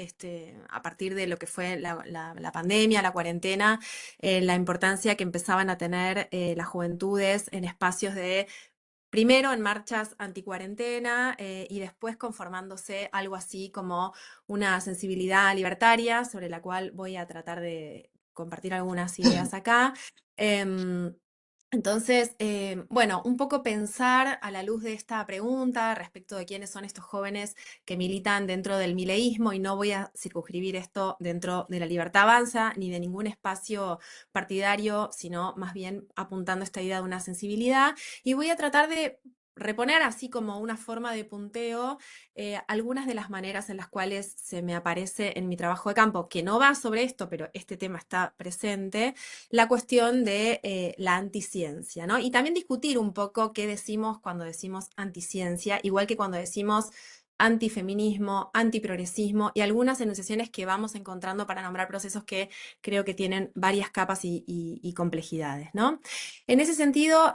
a partir de lo que fue la pandemia, la cuarentena, la importancia que empezaban a tener las juventudes en espacios primero en marchas anticuarentena y después conformándose algo así como una sensibilidad libertaria sobre la cual voy a tratar de compartir algunas ideas acá. Entonces, bueno, un poco pensar a la luz de esta pregunta respecto de quiénes son estos jóvenes que militan dentro del mileísmo, y no voy a circunscribir esto dentro de la Libertad Avanza ni de ningún espacio partidario, sino más bien apuntando esta idea de una sensibilidad, y voy a tratar de reponer así como una forma de punteo algunas de las maneras en las cuales se me aparece en mi trabajo de campo, que no va sobre esto, pero este tema está presente, la cuestión de la anticiencia, ¿no? Y también discutir un poco qué decimos cuando decimos anticiencia, igual que cuando decimos antifeminismo, antiprogresismo y algunas enunciaciones que vamos encontrando para nombrar procesos que creo que tienen varias capas y complejidades, ¿no? En ese sentido,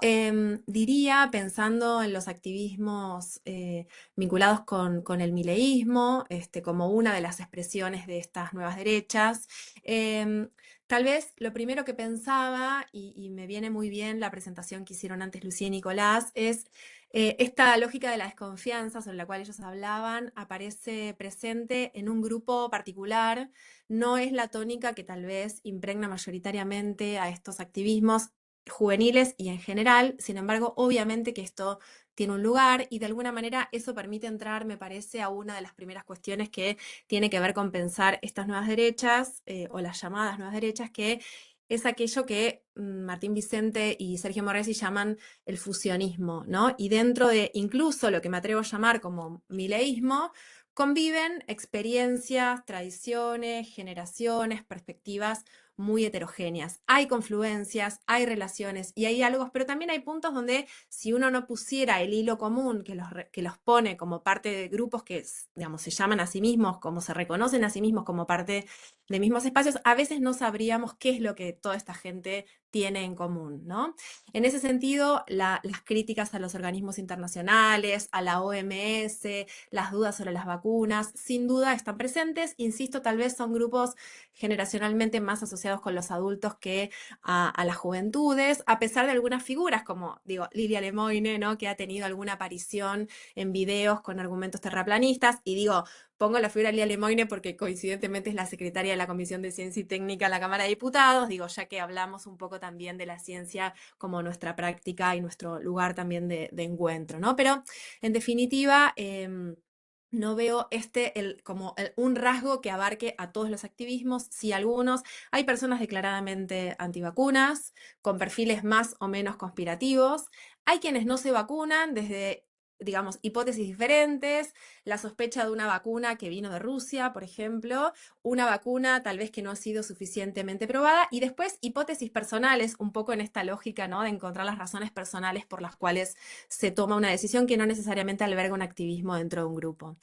diría, pensando en los activismos vinculados con el mileísmo, como una de las expresiones de estas nuevas derechas, tal vez lo primero que pensaba, y me viene muy bien la presentación que hicieron antes Lucía y Nicolás, es esta lógica de la desconfianza sobre la cual ellos hablaban, aparece presente en un grupo particular, no es la tónica que tal vez impregna mayoritariamente a estos activismos juveniles y en general. Sin embargo, obviamente que esto tiene un lugar y de alguna manera eso permite entrar, me parece, a una de las primeras cuestiones que tiene que ver con pensar estas nuevas derechas o las llamadas nuevas derechas, que es aquello que Martín Vicente y Sergio Moresi llaman el fusionismo, ¿no? Y dentro de incluso lo que me atrevo a llamar como mileísmo, conviven experiencias, tradiciones, generaciones, perspectivas muy heterogéneas. Hay confluencias, hay relaciones y hay diálogos, pero también hay puntos donde si uno no pusiera el hilo común que los pone como parte de grupos que, digamos, se llaman a sí mismos, como se reconocen a sí mismos como parte de mismos espacios, a veces no sabríamos qué es lo que toda esta gente tiene en común, ¿no? En ese sentido, las críticas a los organismos internacionales, a la OMS, las dudas sobre las vacunas, sin duda están presentes. Insisto, tal vez son grupos generacionalmente más asociados con los adultos que a las juventudes, a pesar de algunas figuras como, digo, Lilia Lemoine, ¿no? Que ha tenido alguna aparición en videos con argumentos terraplanistas, y digo, pongo la figura de Lilia Lemoine porque coincidentemente es la secretaria de la Comisión de Ciencia y Técnica en la Cámara de Diputados, digo, ya que hablamos un poco también de la ciencia como nuestra práctica y nuestro lugar también de encuentro, ¿no? Pero en definitiva, no veo un rasgo que abarque a todos los activismos, sí algunos. Hay personas declaradamente antivacunas, con perfiles más o menos conspirativos. Hay quienes no se vacunan desde, digamos, hipótesis diferentes, la sospecha de una vacuna que vino de Rusia, por ejemplo, una vacuna tal vez que no ha sido suficientemente probada, y después hipótesis personales, un poco en esta lógica, ¿no? De encontrar las razones personales por las cuales se toma una decisión que no necesariamente alberga un activismo dentro de un grupo.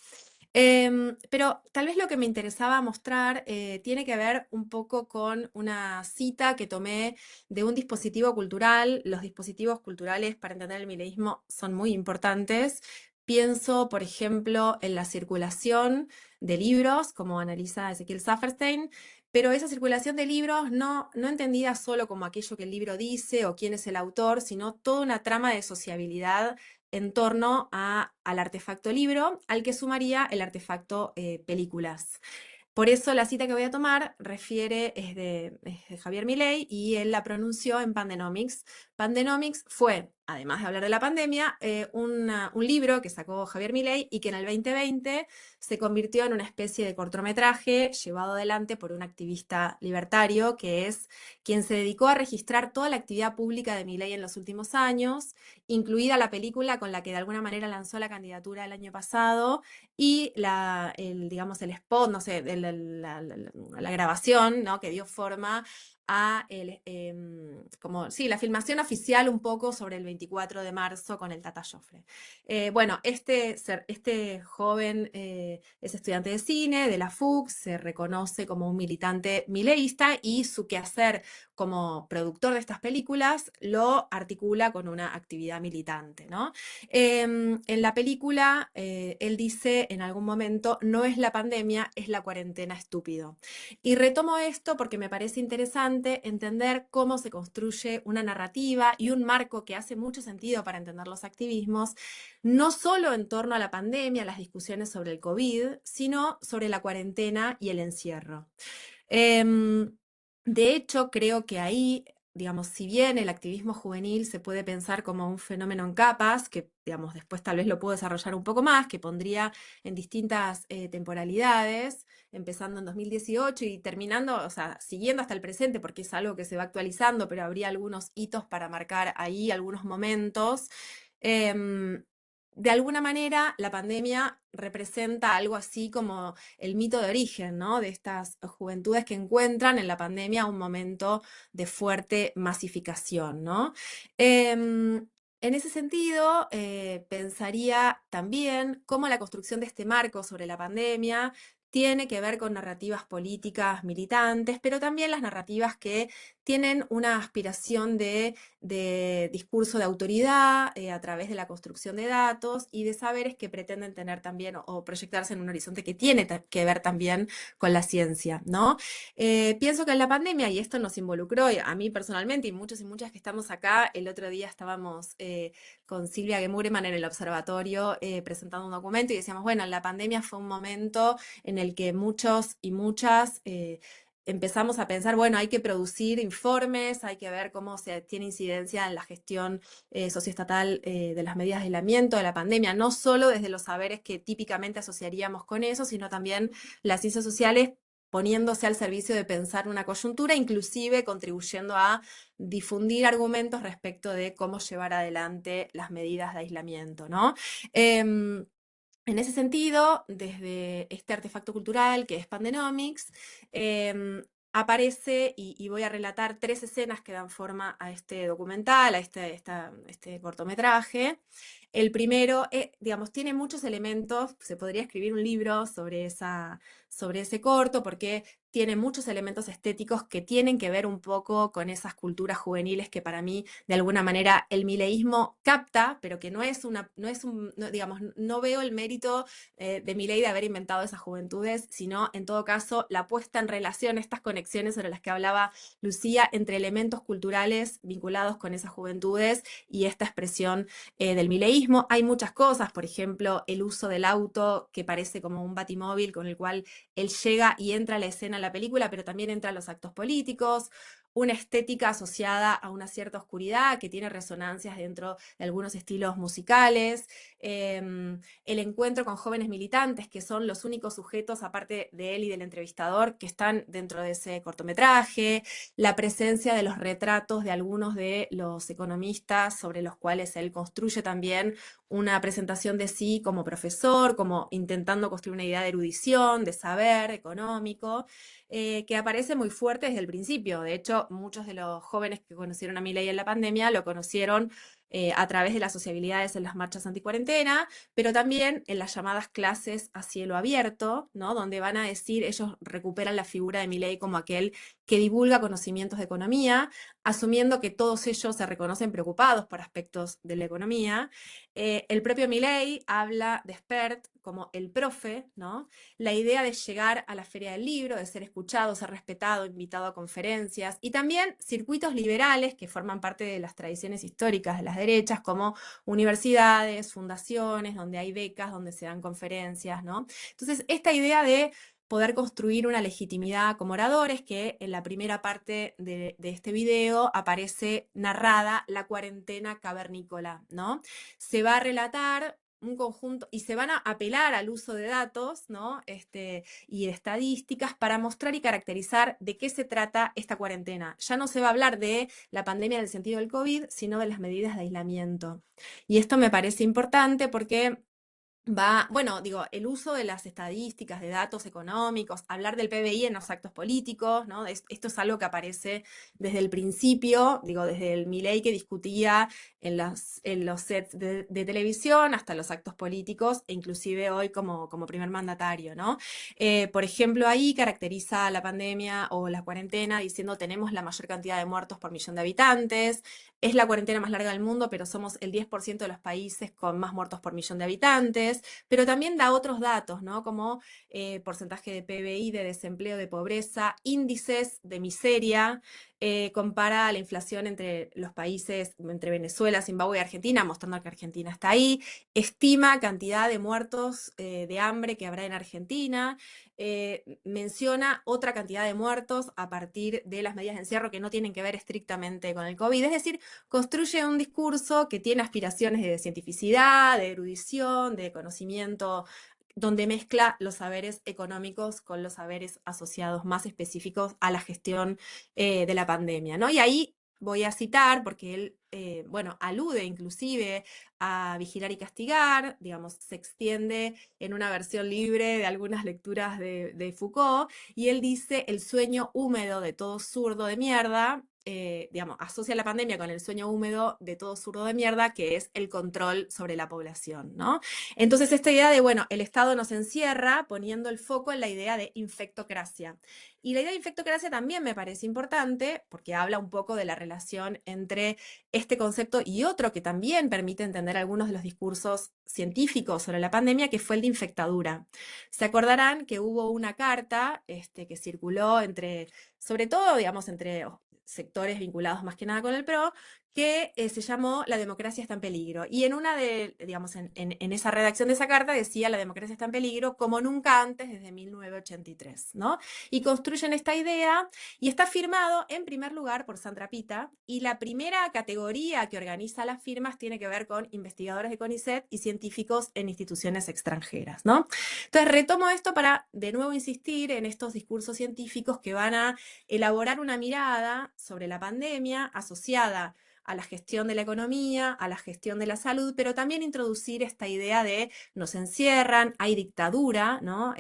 Pero tal vez lo que me interesaba mostrar tiene que ver un poco con una cita que tomé de un dispositivo cultural. Los dispositivos culturales para entender el mileísmo son muy importantes. Pienso, por ejemplo, en la circulación de libros, como analiza Ezequiel Saferstein, pero esa circulación de libros no entendida solo como aquello que el libro dice o quién es el autor, sino toda una trama de sociabilidad en torno al artefacto libro, al que sumaría el artefacto películas. Por eso la cita que voy a tomar es de Javier Milei y él la pronunció en Pandenomics. Pandenomics fue, además de hablar de la pandemia, un libro que sacó Javier Milei y que en el 2020 se convirtió en una especie de cortometraje llevado adelante por un activista libertario que es quien se dedicó a registrar toda la actividad pública de Milei en los últimos años, incluida la película con la que de alguna manera lanzó la candidatura el año pasado y digamos, el spot, no sé, la grabación, ¿no? Que dio forma a la filmación oficial un poco sobre el 24 de marzo con el Tata Joffre. Bueno, este joven es estudiante de cine de la FUC, se reconoce como un militante mileísta y su quehacer como productor de estas películas lo articula con una actividad militante, ¿no? En la película, él dice en algún momento, no es la pandemia, es la cuarentena, estúpido. Y retomo esto porque me parece interesante entender cómo se construye una narrativa y un marco que hace mucho sentido para entender los activismos, no solo en torno a la pandemia, las discusiones sobre el COVID, sino sobre la cuarentena y el encierro. De hecho, creo que ahí, digamos, si bien el activismo juvenil se puede pensar como un fenómeno en capas, que, digamos, después tal vez lo puedo desarrollar un poco más, que pondría en distintas temporalidades, empezando en 2018 y terminando, o sea, siguiendo hasta el presente, porque es algo que se va actualizando, pero habría algunos hitos para marcar ahí, algunos momentos. De alguna manera, la pandemia representa algo así como el mito de origen, ¿no? De estas juventudes que encuentran en la pandemia un momento de fuerte masificación, ¿no? En ese sentido, pensaría también cómo la construcción de este marco sobre la pandemia tiene que ver con narrativas políticas militantes, pero también las narrativas que tienen una aspiración de discurso de autoridad a través de la construcción de datos y de saberes que pretenden tener también o proyectarse en un horizonte que tiene que ver también con la ciencia, ¿no? Pienso que en la pandemia, y esto nos involucró a mí personalmente y muchos y muchas que estamos acá, el otro día estábamos con Silvia Gemureman en el observatorio presentando un documento y decíamos, bueno, la pandemia fue un momento en el que muchos y muchas empezamos a pensar, bueno, hay que producir informes, hay que ver cómo se tiene incidencia en la gestión socioestatal de las medidas de aislamiento de la pandemia, no solo desde los saberes que típicamente asociaríamos con eso, sino también las ciencias sociales poniéndose al servicio de pensar una coyuntura, inclusive contribuyendo a difundir argumentos respecto de cómo llevar adelante las medidas de aislamiento, ¿no? En ese sentido, desde este artefacto cultural que es Pandenomics, aparece, y voy a relatar 3 escenas que dan forma a este documental, a este cortometraje. El primero, digamos, tiene muchos elementos, se podría escribir un libro sobre ese corto, porque tiene muchos elementos estéticos que tienen que ver un poco con esas culturas juveniles que para mí, de alguna manera, el mileísmo capta, pero que digamos, no veo el mérito de Milei de haber inventado esas juventudes, sino, en todo caso, la puesta en relación, estas conexiones sobre las que hablaba Lucía, entre elementos culturales vinculados con esas juventudes y esta expresión del mileísmo. Hay muchas cosas, por ejemplo, el uso del auto, que parece como un batimóvil con el cual él llega y entra a la escena en la película, pero también entra a los actos políticos, una estética asociada a una cierta oscuridad que tiene resonancias dentro de algunos estilos musicales, el encuentro con jóvenes militantes, que son los únicos sujetos, aparte de él y del entrevistador, que están dentro de ese cortometraje, la presencia de los retratos de algunos de los economistas sobre los cuales él construye también una presentación de sí como profesor, como intentando construir una idea de erudición, de saber económico, que aparece muy fuerte desde el principio. De hecho, muchos de los jóvenes que conocieron a Milei en la pandemia lo conocieron a través de las sociabilidades en las marchas anticuarentena, pero también en las llamadas clases a cielo abierto, ¿no? Donde van a decir, ellos recuperan la figura de Milei como aquel que divulga conocimientos de economía, asumiendo que todos ellos se reconocen preocupados por aspectos de la economía. El propio Milei habla de Spert como el profe, ¿no? La idea de llegar a la Feria del Libro, de ser escuchado, ser respetado, invitado a conferencias, y también circuitos liberales que forman parte de las tradiciones históricas de las derechas, como universidades, fundaciones, donde hay becas, donde se dan conferencias, ¿no? Entonces, esta idea de poder construir una legitimidad como oradores, que en la primera parte de este video aparece narrada la cuarentena cavernícola, ¿no? Se va a relatar un conjunto, y se van a apelar al uso de datos, ¿no? Y de estadísticas para mostrar y caracterizar de qué se trata esta cuarentena. Ya no se va a hablar de la pandemia en el sentido del COVID, sino de las medidas de aislamiento. Y esto me parece importante porque bueno, digo, el uso de las estadísticas, de datos económicos, hablar del PBI en los actos políticos, ¿no? Esto es algo que aparece desde el principio, digo, desde el Milei que discutía en los sets de televisión hasta los actos políticos, e inclusive hoy como primer mandatario, ¿no? Por ejemplo, ahí caracteriza la pandemia o la cuarentena diciendo tenemos la mayor cantidad de muertos por millón de habitantes, es la cuarentena más larga del mundo, pero somos el 10% de los países con más muertos por millón de habitantes, pero también da otros datos, ¿no? Como porcentaje de PBI, de desempleo, de pobreza, índices de miseria, compara la inflación entre los países, entre Venezuela, Zimbabue y Argentina, mostrando que Argentina está ahí, estima cantidad de muertos de hambre que habrá en Argentina, menciona otra cantidad de muertos a partir de las medidas de encierro que no tienen que ver estrictamente con el COVID, es decir, construye un discurso que tiene aspiraciones de cientificidad, de erudición, de conocimiento, donde mezcla los saberes económicos con los saberes asociados más específicos a la gestión de la pandemia, ¿no? Y ahí voy a citar, porque él, bueno, alude inclusive a Vigilar y Castigar, digamos, se extiende en una versión libre de algunas lecturas de Foucault, y él dice el sueño húmedo de todo zurdo de mierda, digamos, asocia la pandemia con el sueño húmedo de todo zurdo de mierda, que es el control sobre la población, ¿no? Entonces, esta idea de, bueno, el Estado nos encierra poniendo el foco en la idea de infectocracia. Y la idea de infectocracia también me parece importante porque habla un poco de la relación entre este concepto y otro que también permite entender algunos de los discursos científicos sobre la pandemia, que fue el de infectadura. Se acordarán que hubo una carta que circuló sobre todo, digamos, entre sectores vinculados más que nada con el PRO, que se llamó La democracia está en peligro. Y digamos, en esa redacción de esa carta decía la democracia está en peligro como nunca antes desde 1983, ¿no? Y construyen esta idea y está firmado en primer lugar por Sandra Pita, y la primera categoría que organiza las firmas tiene que ver con investigadores de CONICET y científicos en instituciones extranjeras, ¿no? Entonces retomo esto para de nuevo insistir en estos discursos científicos que van a elaborar una mirada sobre la pandemia asociada a la gestión de la economía, a la gestión de la salud, pero también introducir esta idea de nos encierran, hay dictadura, ¿no?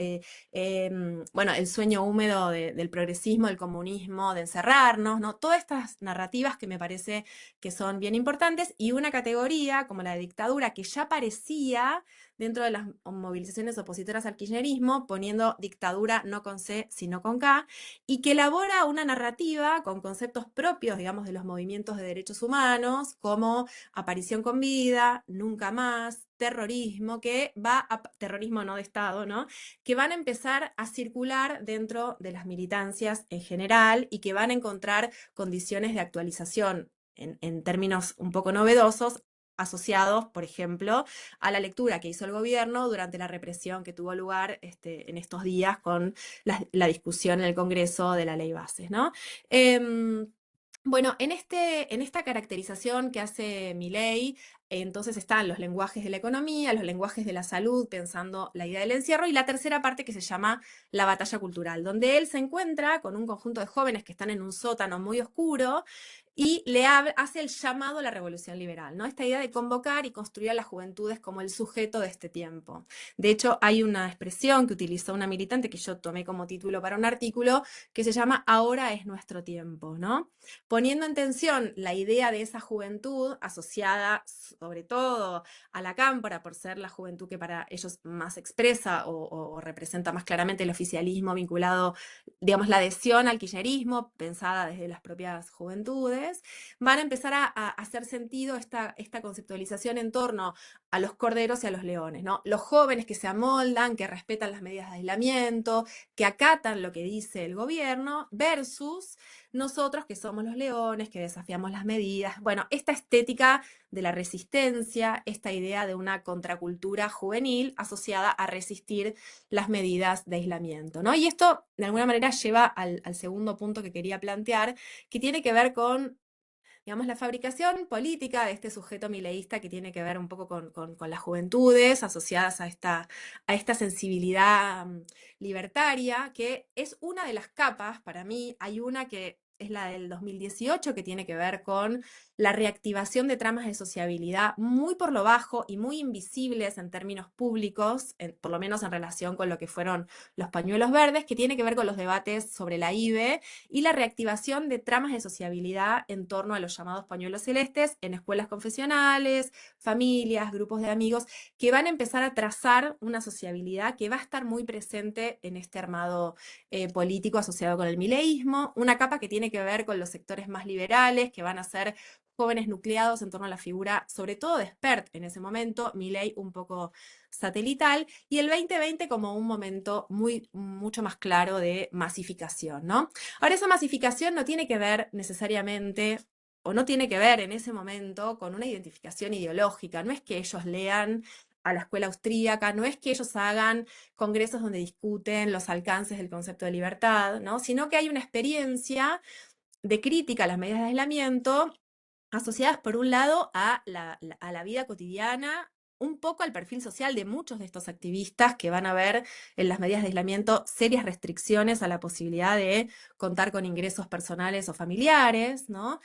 Bueno, el sueño húmedo del progresismo, del comunismo, de encerrarnos, ¿no? Todas estas narrativas que me parece que son bien importantes, y una categoría como la de dictadura que ya aparecía dentro de las movilizaciones opositoras al kirchnerismo, poniendo dictadura no con C, sino con K, y que elabora una narrativa con conceptos propios, digamos, de los movimientos de derechos humanos, como aparición con vida, nunca más, terrorismo, terrorismo no de Estado, ¿no? Que van a empezar a circular dentro de las militancias en general y que van a encontrar condiciones de actualización en términos un poco novedosos, asociados, por ejemplo, a la lectura que hizo el gobierno durante la represión que tuvo lugar en estos días con la discusión en el Congreso de la ley bases, ¿no? Bueno, en esta caracterización que hace Milei, entonces están los lenguajes de la economía, los lenguajes de la salud, pensando la idea del encierro, y la tercera parte que se llama la batalla cultural, donde él se encuentra con un conjunto de jóvenes que están en un sótano muy oscuro y hace el llamado a la revolución liberal, ¿no? Esta idea de convocar y construir a las juventudes como el sujeto de este tiempo. De hecho, hay una expresión que utilizó una militante que yo tomé como título para un artículo que se llama Ahora es nuestro tiempo, ¿no? Poniendo en tensión la idea de esa juventud asociada sobre todo a la cámpora, por ser la juventud que para ellos más expresa o representa más claramente el oficialismo vinculado, digamos, la adhesión al kirchnerismo, pensada desde las propias juventudes, van a empezar a hacer sentido esta conceptualización en torno a los corderos y a los leones, ¿no? Los jóvenes que se amoldan, que respetan las medidas de aislamiento, que acatan lo que dice el gobierno, versus nosotros que somos los leones, que desafiamos las medidas. Bueno, esta estética de la resistencia, esta idea de una contracultura juvenil asociada a resistir las medidas de aislamiento, ¿no? Y esto, de alguna manera, lleva al segundo punto que quería plantear, que tiene que ver con, digamos, la fabricación política de este sujeto mileísta, que tiene que ver un poco con las juventudes asociadas a esta sensibilidad libertaria, que es una de las capas. Para mí hay una que es la del 2018, que tiene que ver con la reactivación de tramas de sociabilidad muy por lo bajo y muy invisibles en términos públicos, por lo menos en relación con lo que fueron los pañuelos verdes, que tiene que ver con los debates sobre la IBE y la reactivación de tramas de sociabilidad en torno a los llamados pañuelos celestes en escuelas confesionales, familias, grupos de amigos, que van a empezar a trazar una sociabilidad que va a estar muy presente en este armado político asociado con el mileísmo, una capa que tiene que ver con los sectores más liberales, que van a ser jóvenes nucleados en torno a la figura, sobre todo de Spert en ese momento, Milei un poco satelital, y el 2020 como un momento mucho más claro de masificación, ¿no? Ahora, esa masificación no tiene que ver necesariamente, o no tiene que ver en ese momento con una identificación ideológica. No es que ellos lean a la escuela austríaca, no es que ellos hagan congresos donde discuten los alcances del concepto de libertad, ¿no? Sino que hay una experiencia de crítica a las medidas de aislamiento asociadas, por un lado, a la vida cotidiana, un poco al perfil social de muchos de estos activistas que van a ver en las medidas de aislamiento serias restricciones a la posibilidad de contar con ingresos personales o familiares, ¿no?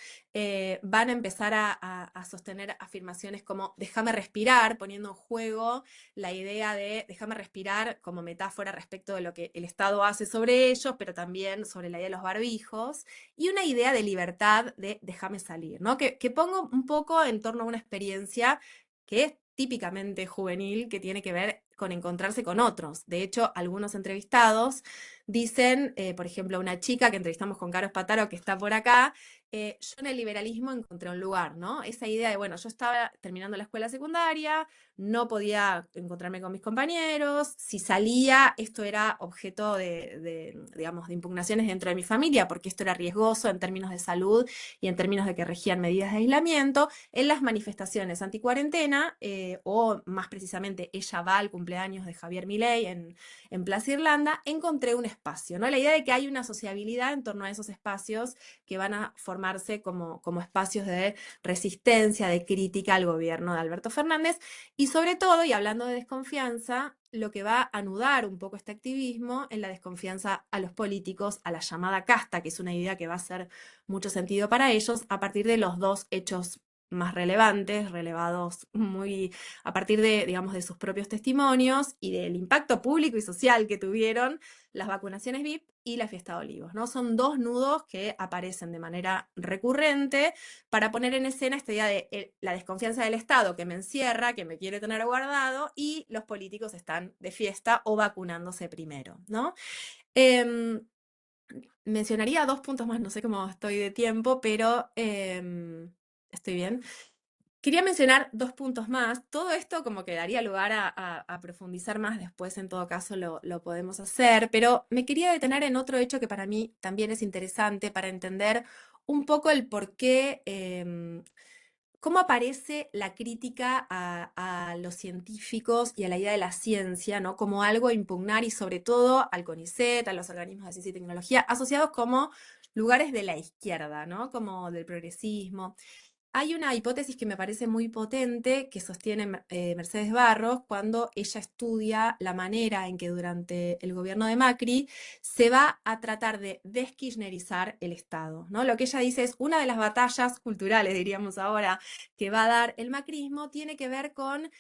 Van a empezar a sostener afirmaciones como déjame respirar, poniendo en juego la idea de déjame respirar como metáfora respecto de lo que el Estado hace sobre ellos, pero también sobre la idea de los barbijos, y una idea de libertad de déjame salir, ¿no? Que pongo un poco en torno a una experiencia que es típicamente juvenil, que tiene que ver con encontrarse con otros. De hecho, algunos entrevistados dicen, por ejemplo, una chica que entrevistamos con Caro Spataro, que está por acá, yo en el liberalismo encontré un lugar, ¿no? Esa idea de, bueno, yo estaba terminando la escuela secundaria, no podía encontrarme con mis compañeros, si salía, esto era objeto digamos, de impugnaciones dentro de mi familia, porque esto era riesgoso en términos de salud y en términos de que regían medidas de aislamiento. En las manifestaciones anticuarentena, o más precisamente, ella va al cumpleaños de Javier Milei en Plaza Irlanda, encontré un espacio, ¿no? La idea de que hay una sociabilidad en torno a esos espacios que van a formar armarse como espacios de resistencia, de crítica al gobierno de Alberto Fernández, y sobre todo, y hablando de desconfianza, lo que va a anudar un poco este activismo en la desconfianza a los políticos, a la llamada casta, que es una idea que va a hacer mucho sentido para ellos, a partir de los dos hechos más relevantes, relevados muy a partir de, digamos, de sus propios testimonios y del impacto público y social que tuvieron las vacunaciones VIP y la fiesta de Olivos, ¿no? Son dos nudos que aparecen de manera recurrente para poner en escena esta idea de la desconfianza del Estado que me encierra, que me quiere tener guardado, y los políticos están de fiesta o vacunándose primero, ¿no? Mencionaría 2 puntos más, no sé cómo estoy de tiempo, pero estoy bien. Quería mencionar 2 puntos más. Todo esto como que daría lugar a profundizar más después, en todo caso lo podemos hacer, pero me quería detener en otro hecho que para mí también es interesante para entender un poco el por qué, cómo aparece la crítica a los científicos y a la idea de la ciencia, ¿no? Como algo a impugnar y sobre todo al CONICET, a los organismos de ciencia y tecnología, asociados como lugares de la izquierda, ¿no? Como del progresismo. Hay una hipótesis que me parece muy potente que sostiene Mercedes Barros cuando ella estudia la manera en que durante el gobierno de Macri se va a tratar de deskirchnerizar el Estado, ¿no? Lo que ella dice es una de las batallas culturales, diríamos ahora, que va a dar el macrismo tiene que ver con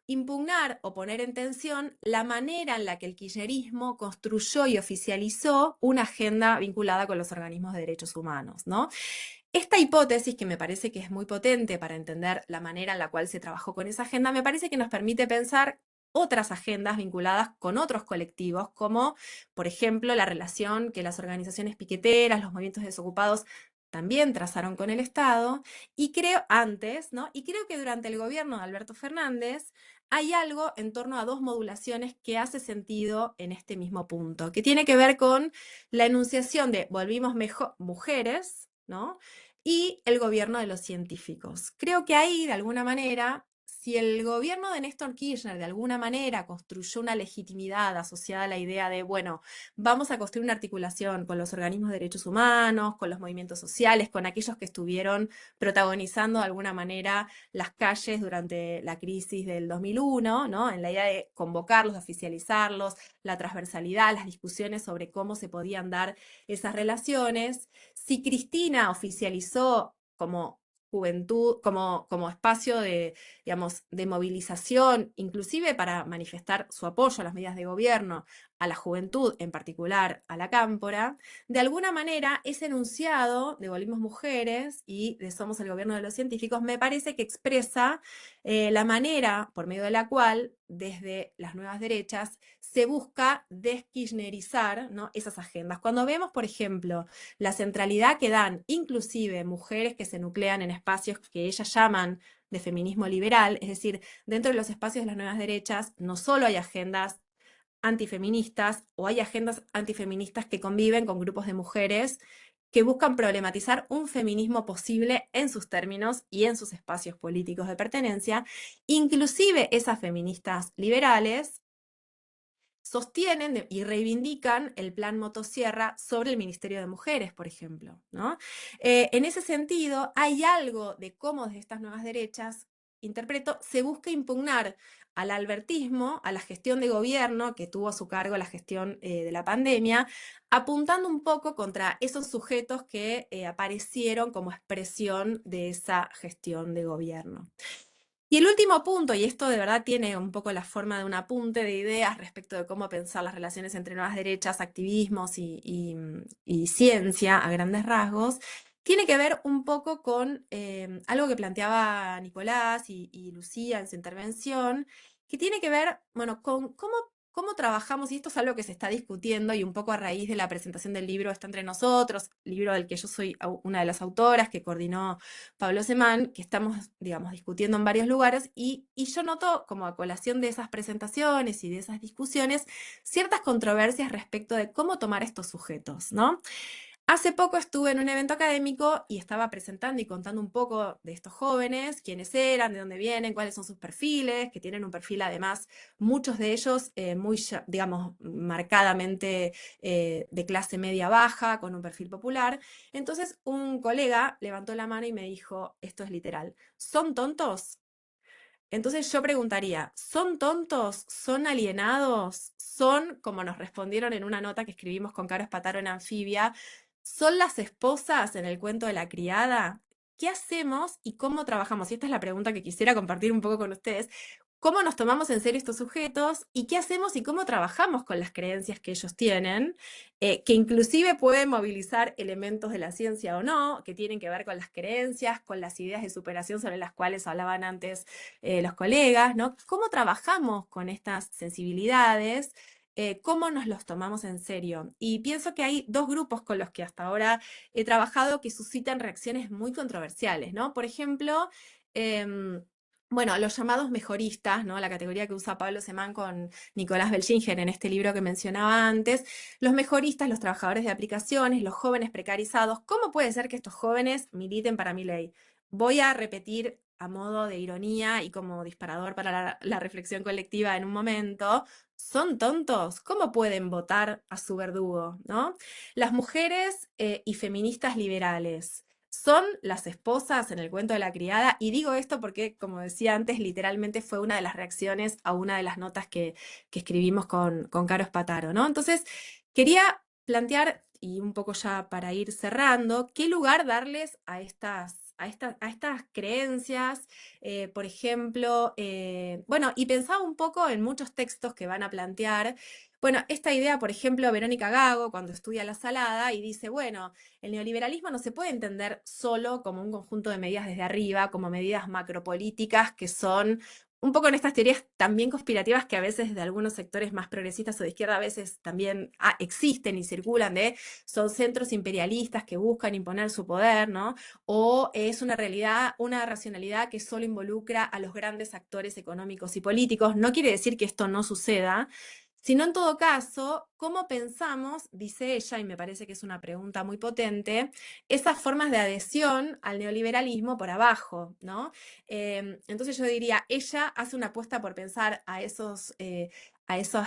impugnar o poner en tensión la manera en la que el kirchnerismo construyó y oficializó una agenda vinculada con los organismos de derechos humanos, ¿no? Esta hipótesis, que me parece que es muy potente para entender la manera en la cual se trabajó con esa agenda, me parece que nos permite pensar otras agendas vinculadas con otros colectivos, como por ejemplo la relación que las organizaciones piqueteras, los movimientos desocupados también trazaron con el Estado, y creo antes, ¿no? Y creo que durante el gobierno de Alberto Fernández hay algo en torno a 2 modulaciones que hace sentido en este mismo punto, que tiene que ver con la enunciación de volvimos mejor mujeres, ¿no? Y el gobierno de los científicos. Creo que ahí, de alguna manera, si el gobierno de Néstor Kirchner de alguna manera construyó una legitimidad asociada a la idea de, bueno, vamos a construir una articulación con los organismos de derechos humanos, con los movimientos sociales, con aquellos que estuvieron protagonizando de alguna manera las calles durante la crisis del 2001, ¿no? En la idea de convocarlos, de oficializarlos, la transversalidad, las discusiones sobre cómo se podían dar esas relaciones. Si Cristina oficializó como juventud, como espacio de, digamos, de movilización, inclusive para manifestar su apoyo a las medidas de gobierno, a la juventud, en particular a la cámpora, de alguna manera ese enunciado de Volvimos Mujeres y de Somos el Gobierno de los Científicos me parece que expresa la manera por medio de la cual desde las nuevas derechas se busca deskirchnerizar, ¿no? Esas agendas. Cuando vemos, por ejemplo, la centralidad que dan inclusive mujeres que se nuclean en espacios que ellas llaman de feminismo liberal, es decir, dentro de los espacios de las nuevas derechas no solo hay agendas antifeministas o hay agendas antifeministas que conviven con grupos de mujeres que buscan problematizar un feminismo posible en sus términos y en sus espacios políticos de pertenencia. Inclusive esas feministas liberales sostienen y reivindican el plan motosierra sobre el Ministerio de Mujeres, por ejemplo, ¿no? En ese sentido, hay algo de cómo desde estas nuevas derechas, interpreto, se busca impugnar al albertismo, a la gestión de gobierno que tuvo a su cargo la gestión de la pandemia, apuntando un poco contra esos sujetos que aparecieron como expresión de esa gestión de gobierno. Y el último punto, y esto de verdad tiene un poco la forma de un apunte de ideas respecto de cómo pensar las relaciones entre nuevas derechas, activismos y ciencia a grandes rasgos, tiene que ver un poco con algo que planteaba Nicolás y Lucía en su intervención, que tiene que ver, bueno, con cómo trabajamos, y esto es algo que se está discutiendo y un poco a raíz de la presentación del libro Está entre nosotros, libro del que yo soy una de las autoras, que coordinó Pablo Semán, que estamos, digamos, discutiendo en varios lugares, y yo noto como a colación de esas presentaciones y de esas discusiones ciertas controversias respecto de cómo tomar estos sujetos, ¿no? Hace poco estuve en un evento académico y estaba presentando y contando un poco de estos jóvenes, quiénes eran, de dónde vienen, cuáles son sus perfiles, que tienen un perfil además, muchos de ellos muy, digamos, marcadamente de clase media baja, con un perfil popular. Entonces un colega levantó la mano y me dijo, esto es literal, ¿son tontos? Entonces yo preguntaría, ¿son tontos? ¿Son alienados? ¿Son, como nos respondieron en una nota que escribimos con Caro Espataro en Anfibia, son las esposas en el cuento de la criada? ¿Qué hacemos y cómo trabajamos? Y esta es la pregunta que quisiera compartir un poco con ustedes. ¿Cómo nos tomamos en serio estos sujetos y qué hacemos y cómo trabajamos con las creencias que ellos tienen, que inclusive pueden movilizar elementos de la ciencia o no, que tienen que ver con las creencias, con las ideas de superación sobre las cuales hablaban antes los colegas, ¿no? ¿Cómo trabajamos con estas sensibilidades? ¿Cómo nos los tomamos en serio? Y pienso que hay dos grupos con los que hasta ahora he trabajado que suscitan reacciones muy controversiales, ¿no? Por ejemplo, bueno, los llamados mejoristas, ¿no? La categoría que usa Pablo Semán con Nicolás Belchinger en este libro que mencionaba antes. Los mejoristas, los trabajadores de aplicaciones, los jóvenes precarizados. ¿Cómo puede ser que estos jóvenes militen para mi ley? Voy a repetir a modo de ironía y como disparador para la reflexión colectiva en un momento. ¿Son tontos? ¿Cómo pueden votar a su verdugo, ¿no? Las mujeres y feministas liberales son las esposas en el cuento de la criada, y digo esto porque, como decía antes, literalmente fue una de las reacciones a una de las notas que escribimos con Caro Espataro, ¿no? Entonces, quería plantear, y un poco ya para ir cerrando, qué lugar darles a estas creencias, por ejemplo, bueno, y pensaba un poco en muchos textos que van a plantear. Bueno, esta idea, por ejemplo, Verónica Gago, cuando estudia La Salada, y dice, bueno, el neoliberalismo no se puede entender solo como un conjunto de medidas desde arriba, como medidas macropolíticas que son un poco en estas teorías también conspirativas que a veces de algunos sectores más progresistas o de izquierda a veces también existen y circulan, son centros imperialistas que buscan imponer su poder, ¿no? O es una realidad, una racionalidad que solo involucra a los grandes actores económicos y políticos. No quiere decir que esto no suceda, sino en todo caso, ¿cómo pensamos, dice ella, y me parece que es una pregunta muy potente, esas formas de adhesión al neoliberalismo por abajo, ¿no? Entonces yo diría, ella hace una apuesta por pensar a esas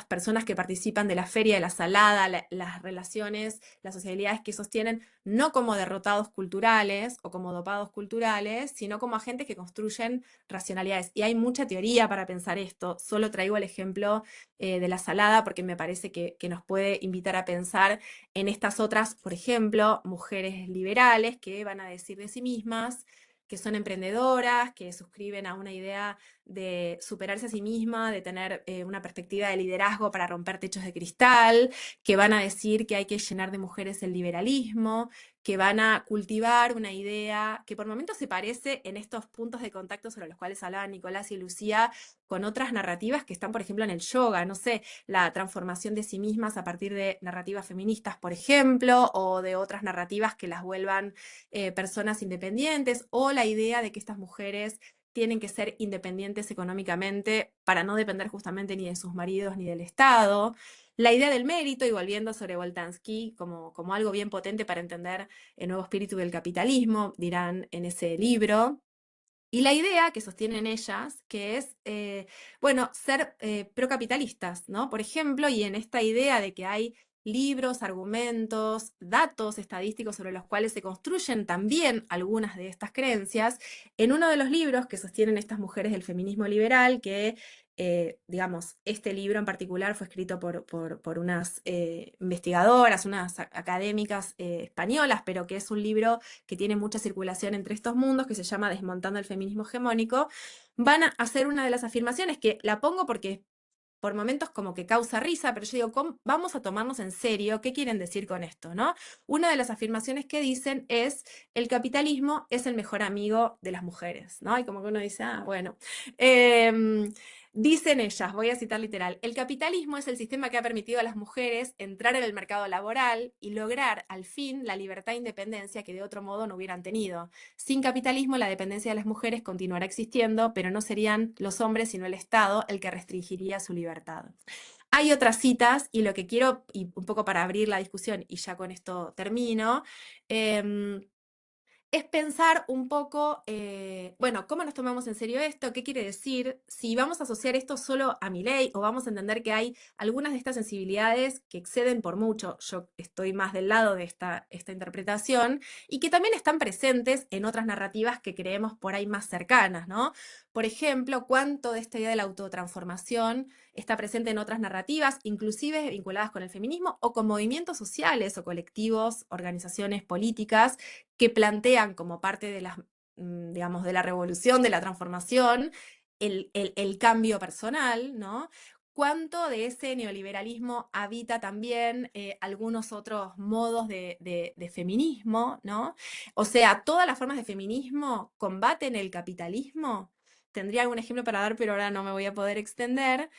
personas que participan de la Feria de la Salada, las relaciones, las sociabilidades que sostienen, no como derrotados culturales o como dopados culturales, sino como agentes que construyen racionalidades. Y hay mucha teoría para pensar esto. Solo traigo el ejemplo de La Salada porque me parece que nos puede invitar a pensar en estas otras, por ejemplo, mujeres liberales que van a decir de sí mismas que son emprendedoras, que suscriben a una idea de superarse a sí misma, de tener una perspectiva de liderazgo para romper techos de cristal, que van a decir que hay que llenar de mujeres el liberalismo, que van a cultivar una idea que por momentos se parece en estos puntos de contacto sobre los cuales hablaban Nicolás y Lucía con otras narrativas que están, por ejemplo, en el yoga, no sé, la transformación de sí mismas a partir de narrativas feministas, por ejemplo, o de otras narrativas que las vuelvan personas independientes, o la idea de que estas mujeres tienen que ser independientes económicamente para no depender justamente ni de sus maridos ni del Estado. La idea del mérito, y volviendo sobre Boltanski como algo bien potente para entender el nuevo espíritu del capitalismo, dirán en ese libro. Y la idea que sostienen ellas, que es, bueno, ser procapitalistas, ¿no? Por ejemplo, y en esta idea de que hay libros, argumentos, datos estadísticos sobre los cuales se construyen también algunas de estas creencias, en uno de los libros que sostienen estas mujeres del feminismo liberal, que digamos, este libro en particular fue escrito por unas investigadoras, unas académicas españolas, pero que es un libro que tiene mucha circulación entre estos mundos, que se llama Desmontando el feminismo hegemónico, van a hacer una de las afirmaciones que la pongo porque por momentos como que causa risa, pero yo digo, vamos a tomarnos en serio, ¿qué quieren decir con esto, no? Una de las afirmaciones que dicen es, el capitalismo es el mejor amigo de las mujeres, ¿no? Y como que uno dice, bueno. Dicen ellas, voy a citar literal, el capitalismo es el sistema que ha permitido a las mujeres entrar en el mercado laboral y lograr al fin la libertad e independencia que de otro modo no hubieran tenido. Sin capitalismo, la dependencia de las mujeres continuará existiendo, pero no serían los hombres sino el Estado el que restringiría su libertad. Hay otras citas y lo que quiero, y un poco para abrir la discusión, y ya con esto termino, es pensar un poco, bueno, ¿cómo nos tomamos en serio esto? ¿Qué quiere decir? Si vamos a asociar esto solo a Milei o vamos a entender que hay algunas de estas sensibilidades que exceden por mucho, yo estoy más del lado de esta interpretación, y que también están presentes en otras narrativas que creemos por ahí más cercanas, ¿no? Por ejemplo, cuánto de esta idea de la autotransformación está presente en otras narrativas, inclusive vinculadas con el feminismo o con movimientos sociales o colectivos, organizaciones políticas, que plantean como parte de las, digamos, de la revolución, de la transformación, el cambio personal, ¿no? Cuánto de ese neoliberalismo habita también algunos otros modos de feminismo, ¿no? O sea, todas las formas de feminismo combaten el capitalismo. Tendría algún ejemplo para dar, pero ahora no me voy a poder extender.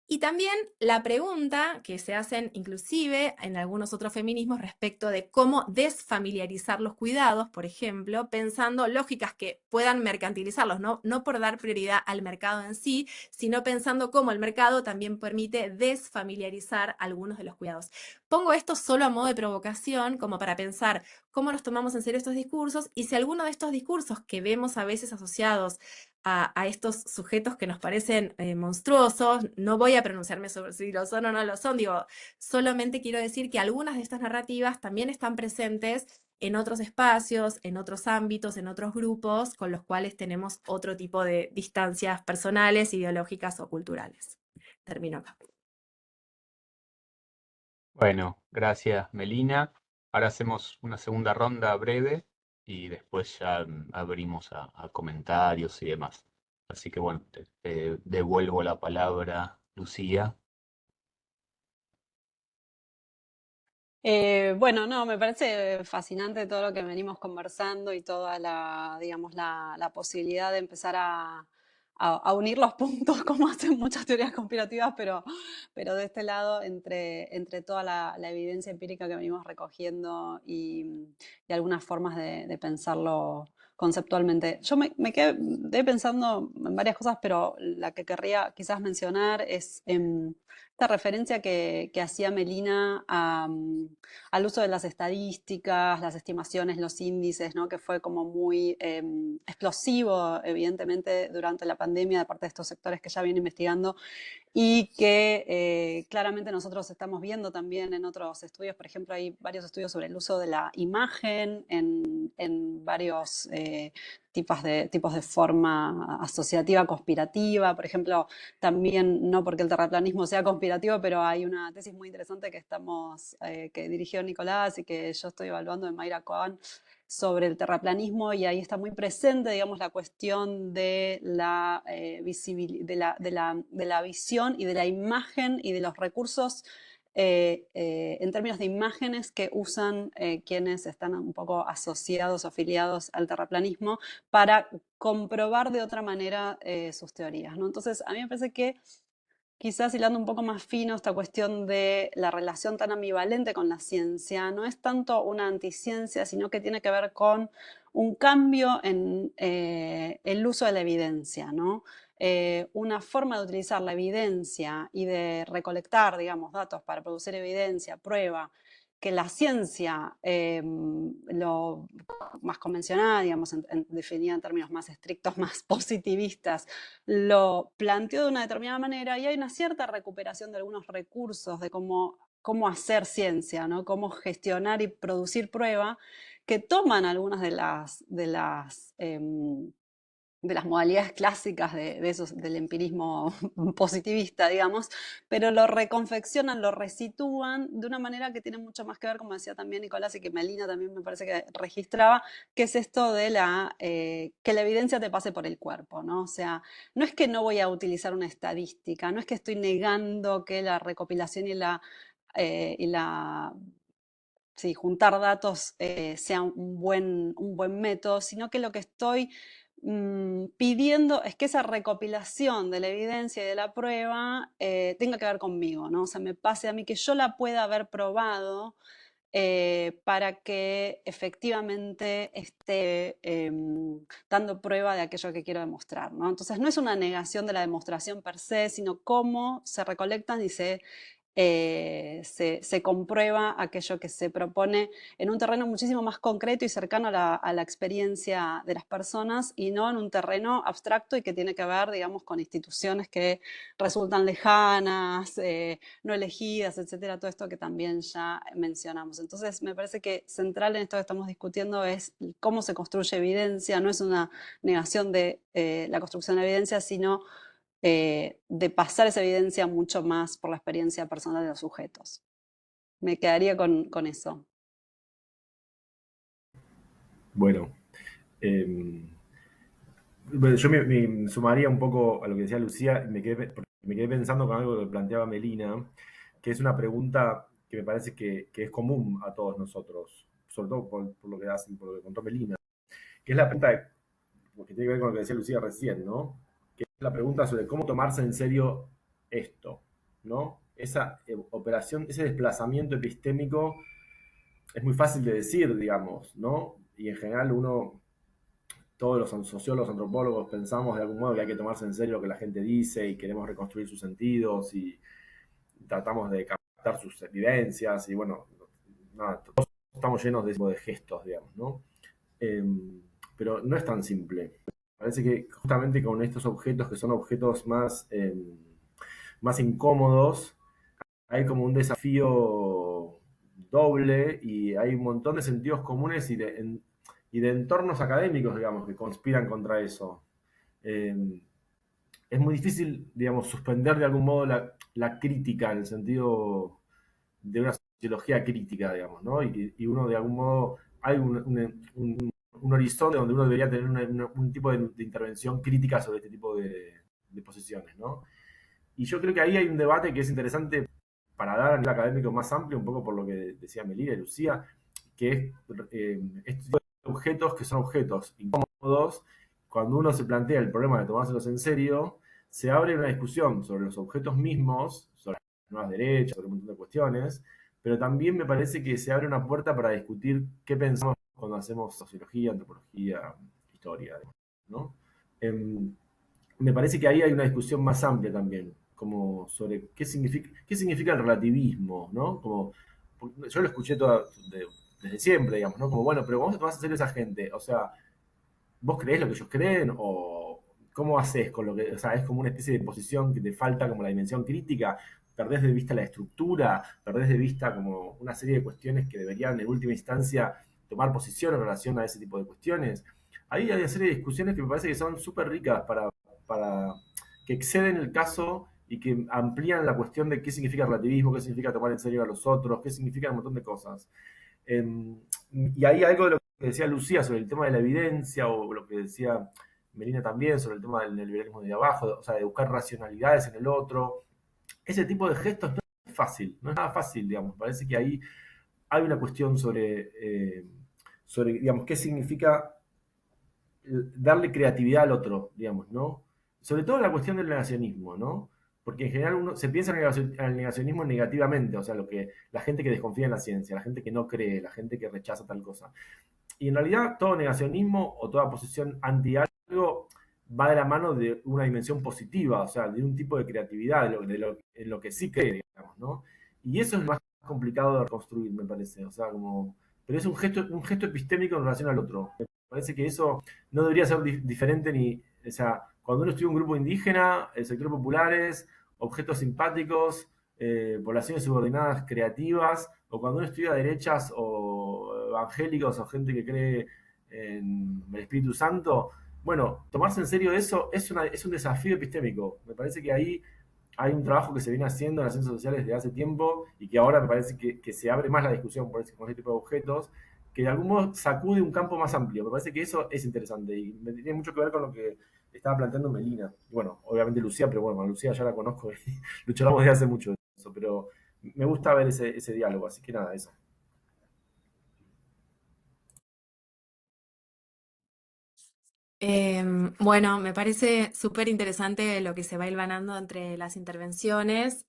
Y también la pregunta que se hacen inclusive en algunos otros feminismos respecto de cómo desfamiliarizar los cuidados, por ejemplo, pensando lógicas que puedan mercantilizarlos, no por dar prioridad al mercado en sí, sino pensando cómo el mercado también permite desfamiliarizar algunos de los cuidados. Pongo esto solo a modo de provocación, como para pensar cómo nos tomamos en serio estos discursos y si alguno de estos discursos que vemos a veces asociados a estos sujetos que nos parecen monstruosos. No voy a pronunciarme sobre si lo son o no lo son, digo, solamente quiero decir que algunas de estas narrativas también están presentes en otros espacios, en otros ámbitos, en otros grupos, con los cuales tenemos otro tipo de distancias personales, ideológicas o culturales. Termino acá. Bueno, gracias Melina. Ahora hacemos una segunda ronda breve y después ya abrimos a comentarios y demás. Así que bueno, te devuelvo la palabra, Lucía. Bueno, no, me parece fascinante todo lo que venimos conversando y toda la, digamos, la posibilidad de empezar a unir los puntos, como hacen muchas teorías conspirativas, pero de este lado, entre toda la evidencia empírica que venimos recogiendo y algunas formas de pensarlo conceptualmente. Yo me quedé pensando en varias cosas, pero la que querría quizás mencionar es esta referencia que hacía Melina al uso de las estadísticas, las estimaciones, los índices, ¿no? Que fue como muy explosivo, evidentemente, durante la pandemia de parte de estos sectores que ya vienen investigando y que claramente nosotros estamos viendo también en otros estudios. Por ejemplo, hay varios estudios sobre el uso de la imagen en varios tipos de forma asociativa, conspirativa. Por ejemplo, también, no porque el terraplanismo sea conspirativo, pero hay una tesis muy interesante que dirigió Nicolás y que yo estoy evaluando de Mayra Cohen sobre el terraplanismo, y ahí está muy presente, digamos, la cuestión de la, de la visión y de la imagen y de los recursos en términos de imágenes que usan quienes están un poco asociados o afiliados al terraplanismo para comprobar de otra manera sus teorías, ¿no? Entonces, a mí me parece que quizás hilando un poco más fino esta cuestión de la relación tan ambivalente con la ciencia, no es tanto una anticiencia, sino que tiene que ver con un cambio en el uso de la evidencia, ¿no? Una forma de utilizar la evidencia y de recolectar, digamos, datos para producir evidencia, prueba, que la ciencia, lo más convencional, digamos, definida en términos más estrictos, más positivistas, lo planteó de una determinada manera y hay una cierta recuperación de algunos recursos de cómo hacer ciencia, ¿no? Cómo gestionar y producir prueba, que toman algunas de las modalidades clásicas del empirismo positivista, digamos, pero lo reconfeccionan, lo resitúan de una manera que tiene mucho más que ver, como decía también Nicolás y que Melina también me parece que registraba, que es esto de que la evidencia te pase por el cuerpo, ¿no? O sea, no es que no voy a utilizar una estadística, no es que estoy negando que la recopilación y la sí, juntar datos sea un buen método, sino que lo que estoy pidiendo es que esa recopilación de la evidencia y de la prueba tenga que ver conmigo, ¿no? O sea, me pase a mí que yo la pueda haber probado para que efectivamente esté dando prueba de aquello que quiero demostrar, ¿no? Entonces no es una negación de la demostración per se, sino cómo se recolectan y se comprueba aquello que se propone en un terreno muchísimo más concreto y cercano a la experiencia de las personas y no en un terreno abstracto y que tiene que ver, digamos, con instituciones que resultan lejanas, no elegidas, etcétera, todo esto que también ya mencionamos. Entonces, me parece que central en esto que estamos discutiendo es cómo se construye evidencia, no es una negación de la construcción de evidencia, sino de pasar esa evidencia mucho más por la experiencia personal de los sujetos. Me quedaría con eso. Bueno, eh, bueno, yo me sumaría un poco a lo que decía Lucía, y me quedé pensando con algo que planteaba Melina, que es una pregunta que me parece que es común a todos nosotros, sobre todo por lo que hacen, por lo que contó Melina, que es la pregunta que tiene que ver con lo que decía Lucía recién, ¿no? Que es la pregunta sobre cómo tomarse en serio esto, ¿no? Esa operación, ese desplazamiento epistémico es muy fácil de decir, digamos, ¿no? Y en general todos los sociólogos, antropólogos pensamos de algún modo que hay que tomarse en serio lo que la gente dice y queremos reconstruir sus sentidos y tratamos de captar sus evidencias y bueno, nada, todos estamos llenos de, de gestos, digamos, ¿no? Eh, pero no es tan simple. Parece que justamente con estos objetos que son objetos más incómodos, hay como un desafío doble y hay un montón de sentidos comunes y de entornos académicos, digamos, que conspiran contra eso. Eh, es muy difícil, digamos, suspender de algún modo la crítica en el sentido de una sociología crítica, digamos, ¿no? Y uno de algún modo, hay un horizonte donde uno debería tener un tipo de intervención crítica sobre este tipo de posiciones, ¿no? Y yo creo que ahí hay un debate que es interesante para dar a nivel académico más amplio, un poco por lo que decía Melina y Lucía, que es este tipo de objetos que son objetos incómodos. Cuando uno se plantea el problema de tomárselos en serio, se abre una discusión sobre los objetos mismos, sobre las nuevas derechas, sobre un montón de cuestiones, pero también me parece que se abre una puerta para discutir qué pensamos cuando hacemos sociología, antropología, historia, ¿no? Me parece que ahí hay una discusión más amplia también, como sobre qué significa el relativismo, ¿no? Como, yo lo escuché desde siempre, digamos, ¿no? Como, bueno, pero ¿cómo te tomás en serio esa gente? O sea, ¿vos creés lo que ellos creen? ¿O cómo haces con lo que, o sea, es como una especie de posición que te falta como la dimensión crítica? ¿Perdés de vista la estructura? ¿Perdés de vista como una serie de cuestiones que deberían en última instancia tomar posición en relación a ese tipo de cuestiones? Ahí hay una serie de discusiones que me parece que son súper ricas para que exceden el caso y que amplían la cuestión de qué significa relativismo, qué significa tomar en serio a los otros, qué significa un montón de cosas. Y hay algo de lo que decía Lucía sobre el tema de la evidencia, o lo que decía Melina también sobre el tema del neoliberalismo de abajo, o sea, de buscar racionalidades en el otro. Ese tipo de gestos no es fácil, no es nada fácil, digamos. Parece que ahí hay una cuestión sobre digamos, qué significa darle creatividad al otro, digamos, ¿no? Sobre todo la cuestión del negacionismo, ¿no? Porque en general uno se piensa en el negacionismo negativamente, o sea, la gente que desconfía en la ciencia, la gente que no cree, la gente que rechaza tal cosa. Y en realidad todo negacionismo o toda posición anti algo va de la mano de una dimensión positiva, o sea, de un tipo de creatividad, en lo que sí cree, digamos, ¿no? Y eso es más complicado de reconstruir, me parece, o sea, como... Pero es un gesto epistémico en relación al otro. Me parece que eso no debería ser diferente ni... O sea, cuando uno estudia un grupo indígena, el sector populares, objetos simpáticos, poblaciones subordinadas creativas, o cuando uno estudia derechas o evangélicos o gente que cree en el Espíritu Santo, bueno, tomarse en serio eso es un desafío epistémico. Me parece que ahí hay un trabajo que se viene haciendo en las ciencias sociales desde hace tiempo y que ahora me parece que se abre más la discusión con ese tipo de objetos, que de algún modo sacude un campo más amplio. Me parece que eso es interesante y tiene mucho que ver con lo que estaba planteando Melina. Bueno, obviamente Lucía, pero bueno, a Lucía ya la conozco y lo charlamos desde hace mucho de eso, pero me gusta ver ese diálogo, así que nada, eso. Bueno, me parece súper interesante lo que se va hilvanando entre las intervenciones.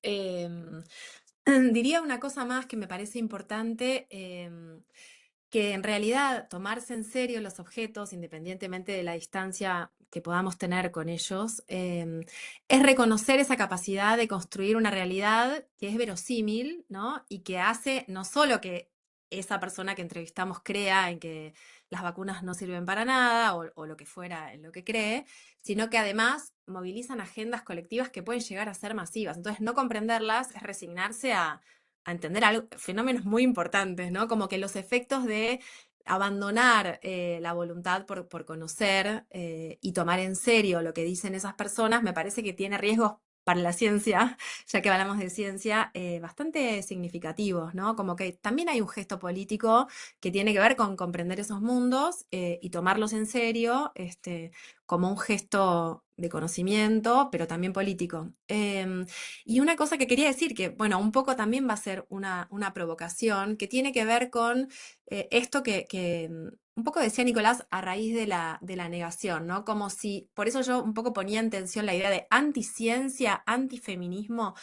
Diría una cosa más que me parece importante, que en realidad tomarse en serio los objetos, independientemente de la distancia que podamos tener con ellos, es reconocer esa capacidad de construir una realidad que es verosímil, ¿no? Y que hace no solo que esa persona que entrevistamos crea en que las vacunas no sirven para nada o lo que fuera en lo que cree, sino que además movilizan agendas colectivas que pueden llegar a ser masivas. Entonces, no comprenderlas es resignarse a entender fenómenos muy importantes, ¿no? Como que los efectos de abandonar la voluntad por conocer y tomar en serio lo que dicen esas personas, me parece que tiene riesgos para la ciencia, ya que hablamos de ciencia, bastante significativos, ¿no? Como que también hay un gesto político que tiene que ver con comprender esos mundos y tomarlos en serio, como un gesto de conocimiento, pero también político. Y una cosa que quería decir, que bueno, un poco también va a ser una provocación, que tiene que ver con esto que un poco decía Nicolás a raíz de la negación, ¿no? Como si, por eso yo un poco ponía en tensión la idea de anticiencia, antifeminismo.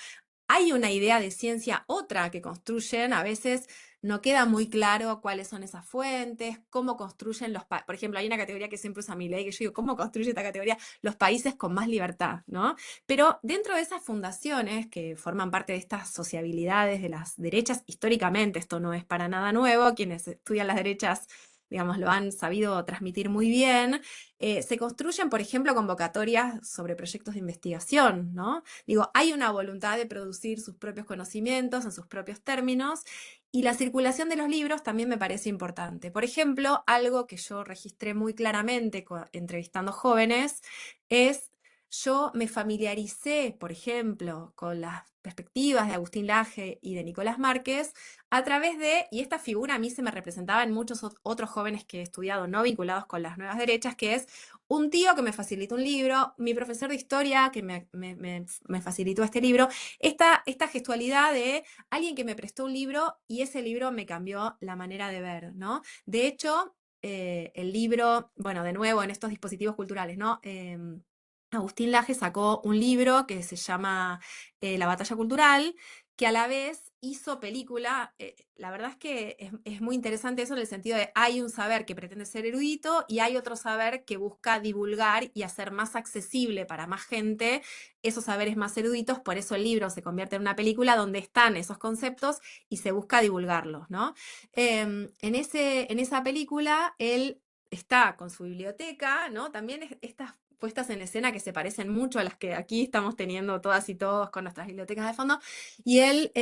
Hay una idea de ciencia, otra que construyen, a veces no queda muy claro cuáles son esas fuentes, cómo construyen por ejemplo, hay una categoría que siempre usa Milei, que yo digo, ¿cómo construye esta categoría? Los países con más libertad, ¿no? Pero dentro de esas fundaciones que forman parte de estas sociabilidades de las derechas, históricamente, esto no es para nada nuevo, quienes estudian las derechas, digamos, lo han sabido transmitir muy bien, se construyen, por ejemplo, convocatorias sobre proyectos de investigación, ¿no? Digo, hay una voluntad de producir sus propios conocimientos en sus propios términos y la circulación de los libros también me parece importante. Por ejemplo, algo que yo registré muy claramente entrevistando jóvenes es, yo me familiaricé, por ejemplo, con las perspectivas de Agustín Laje y de Nicolás Márquez a través de, y esta figura a mí se me representaba en muchos otros jóvenes que he estudiado no vinculados con las nuevas derechas, que es un tío que me facilitó un libro, mi profesor de historia que me facilitó este libro, esta gestualidad de alguien que me prestó un libro y ese libro me cambió la manera de ver, ¿no? De hecho, el libro, bueno, de nuevo en estos dispositivos culturales, ¿no? Agustín Laje sacó un libro que se llama La batalla cultural, que a la vez hizo película. La verdad es que es muy interesante eso en el sentido de hay un saber que pretende ser erudito y hay otro saber que busca divulgar y hacer más accesible para más gente esos saberes más eruditos, por eso el libro se convierte en una película donde están esos conceptos y se busca divulgarlos, ¿no? En esa película él está con su biblioteca, ¿no? También estas puestas en escena que se parecen mucho a las que aquí estamos teniendo todas y todos con nuestras bibliotecas de fondo. Y él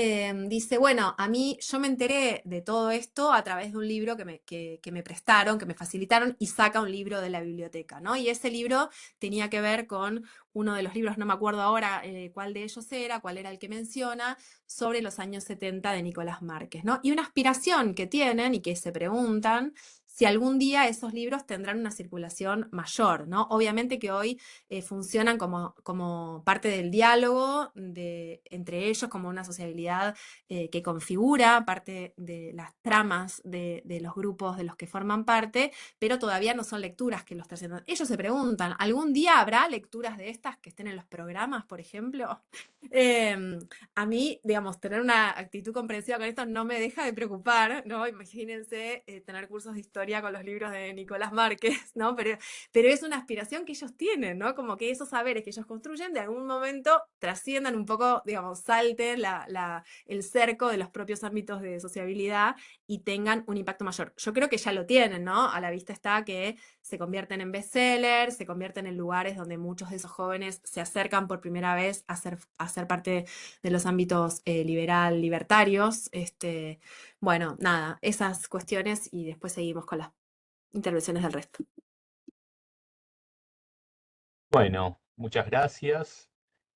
dice, bueno, a mí yo me enteré de todo esto a través de un libro que me prestaron, que me facilitaron, y saca un libro de la biblioteca, ¿no? Y ese libro tenía que ver con uno de los libros, no me acuerdo ahora cuál de ellos era, cuál era el que menciona, sobre los años 70 de Nicolás Márquez, ¿no? Y una aspiración que tienen y que se preguntan si algún día esos libros tendrán una circulación mayor, ¿no? Obviamente que hoy funcionan como parte del diálogo entre ellos, como una sociabilidad que configura parte de las tramas de los grupos de los que forman parte, pero todavía no son lecturas que los trasciendan. Ellos se preguntan, ¿algún día habrá lecturas de estas que estén en los programas, por ejemplo? A mí, digamos, tener una actitud comprensiva con esto no me deja de preocupar, ¿no? Imagínense tener cursos de historia con los libros de Nicolás Márquez, ¿no? Pero es una aspiración que ellos tienen, ¿no? Como que esos saberes que ellos construyen de algún momento trasciendan un poco, digamos, salten el cerco de los propios ámbitos de sociabilidad y tengan un impacto mayor. Yo creo que ya lo tienen, ¿no? A la vista está que se convierten en bestsellers, se convierten en lugares donde muchos de esos jóvenes se acercan por primera vez a ser parte de los ámbitos libertarios. Bueno, nada, esas cuestiones y después seguimos con las intervenciones del resto. Bueno, muchas gracias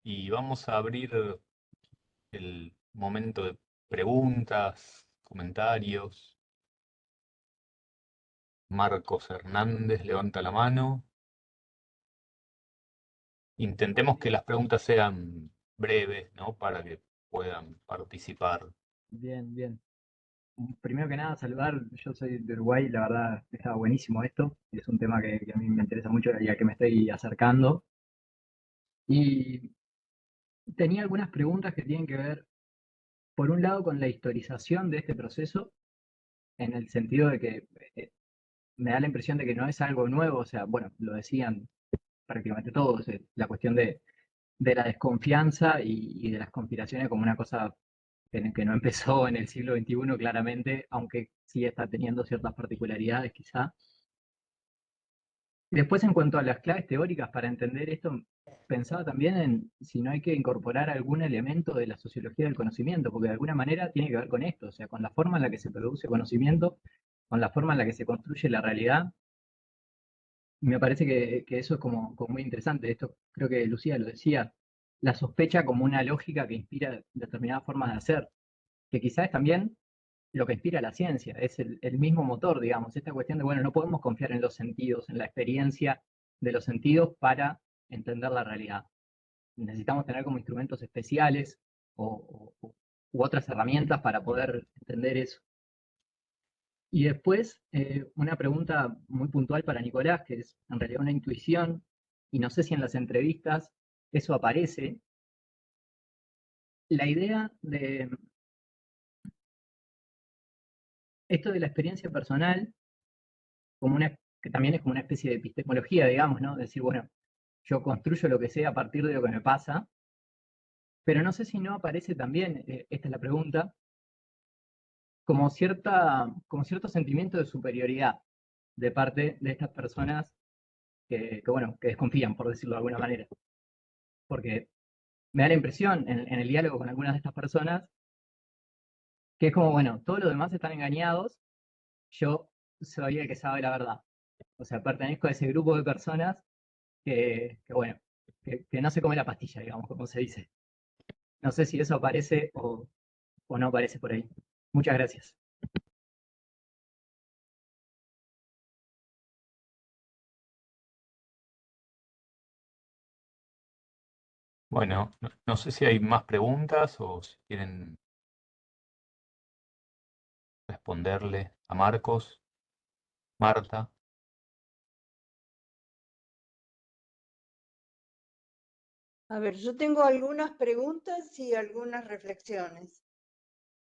y vamos a abrir el momento de preguntas, comentarios. Marcos Hernández levanta la mano. Intentemos que las preguntas sean breves, ¿no? Para que puedan participar. Bien, bien. Primero que nada, saludar, yo soy de Uruguay, la verdad está buenísimo esto, es un tema que a mí me interesa mucho y al que me estoy acercando. Y tenía algunas preguntas que tienen que ver por un lado, con la historización de este proceso, en el sentido de que me da la impresión de que no es algo nuevo, o sea, bueno, lo decían prácticamente todos, la cuestión de la desconfianza y de las conspiraciones como una cosa que no empezó en el siglo XXI claramente, aunque sí está teniendo ciertas particularidades quizá. Después, en cuanto a las claves teóricas para entender esto, pensaba también en si no hay que incorporar algún elemento de la sociología del conocimiento, porque de alguna manera tiene que ver con esto, o sea, con la forma en la que se produce conocimiento, con la forma en la que se construye la realidad. Me parece que eso es como muy interesante. Esto creo que Lucía lo decía, la sospecha como una lógica que inspira determinadas formas de hacer, que quizás es también lo que inspira la ciencia, es el mismo motor, digamos, esta cuestión de, bueno, no podemos confiar en los sentidos, en la experiencia de los sentidos para entender la realidad. Necesitamos tener como instrumentos especiales u otras herramientas para poder entender eso. Y después, una pregunta muy puntual para Nicolás, que es en realidad una intuición, y no sé si en las entrevistas eso aparece, la idea de esto de la experiencia personal, como que también es como una especie de epistemología, digamos, ¿no? Decir, bueno, yo construyo lo que sé a partir de lo que me pasa, pero no sé si no aparece también, esta es la pregunta, como cierto sentimiento de superioridad de parte de estas personas bueno, que desconfían, por decirlo de alguna manera. Porque me da la impresión en el diálogo con algunas de estas personas que es como, bueno, todos los demás están engañados, yo soy el que sabe la verdad. O sea, pertenezco a ese grupo de personas bueno, que no se come la pastilla, digamos, como se dice. No sé si eso aparece o no aparece por ahí. Muchas gracias. Bueno, no sé si hay más preguntas o si quieren responderle a Marcos, Marta. A ver, yo tengo algunas preguntas y algunas reflexiones.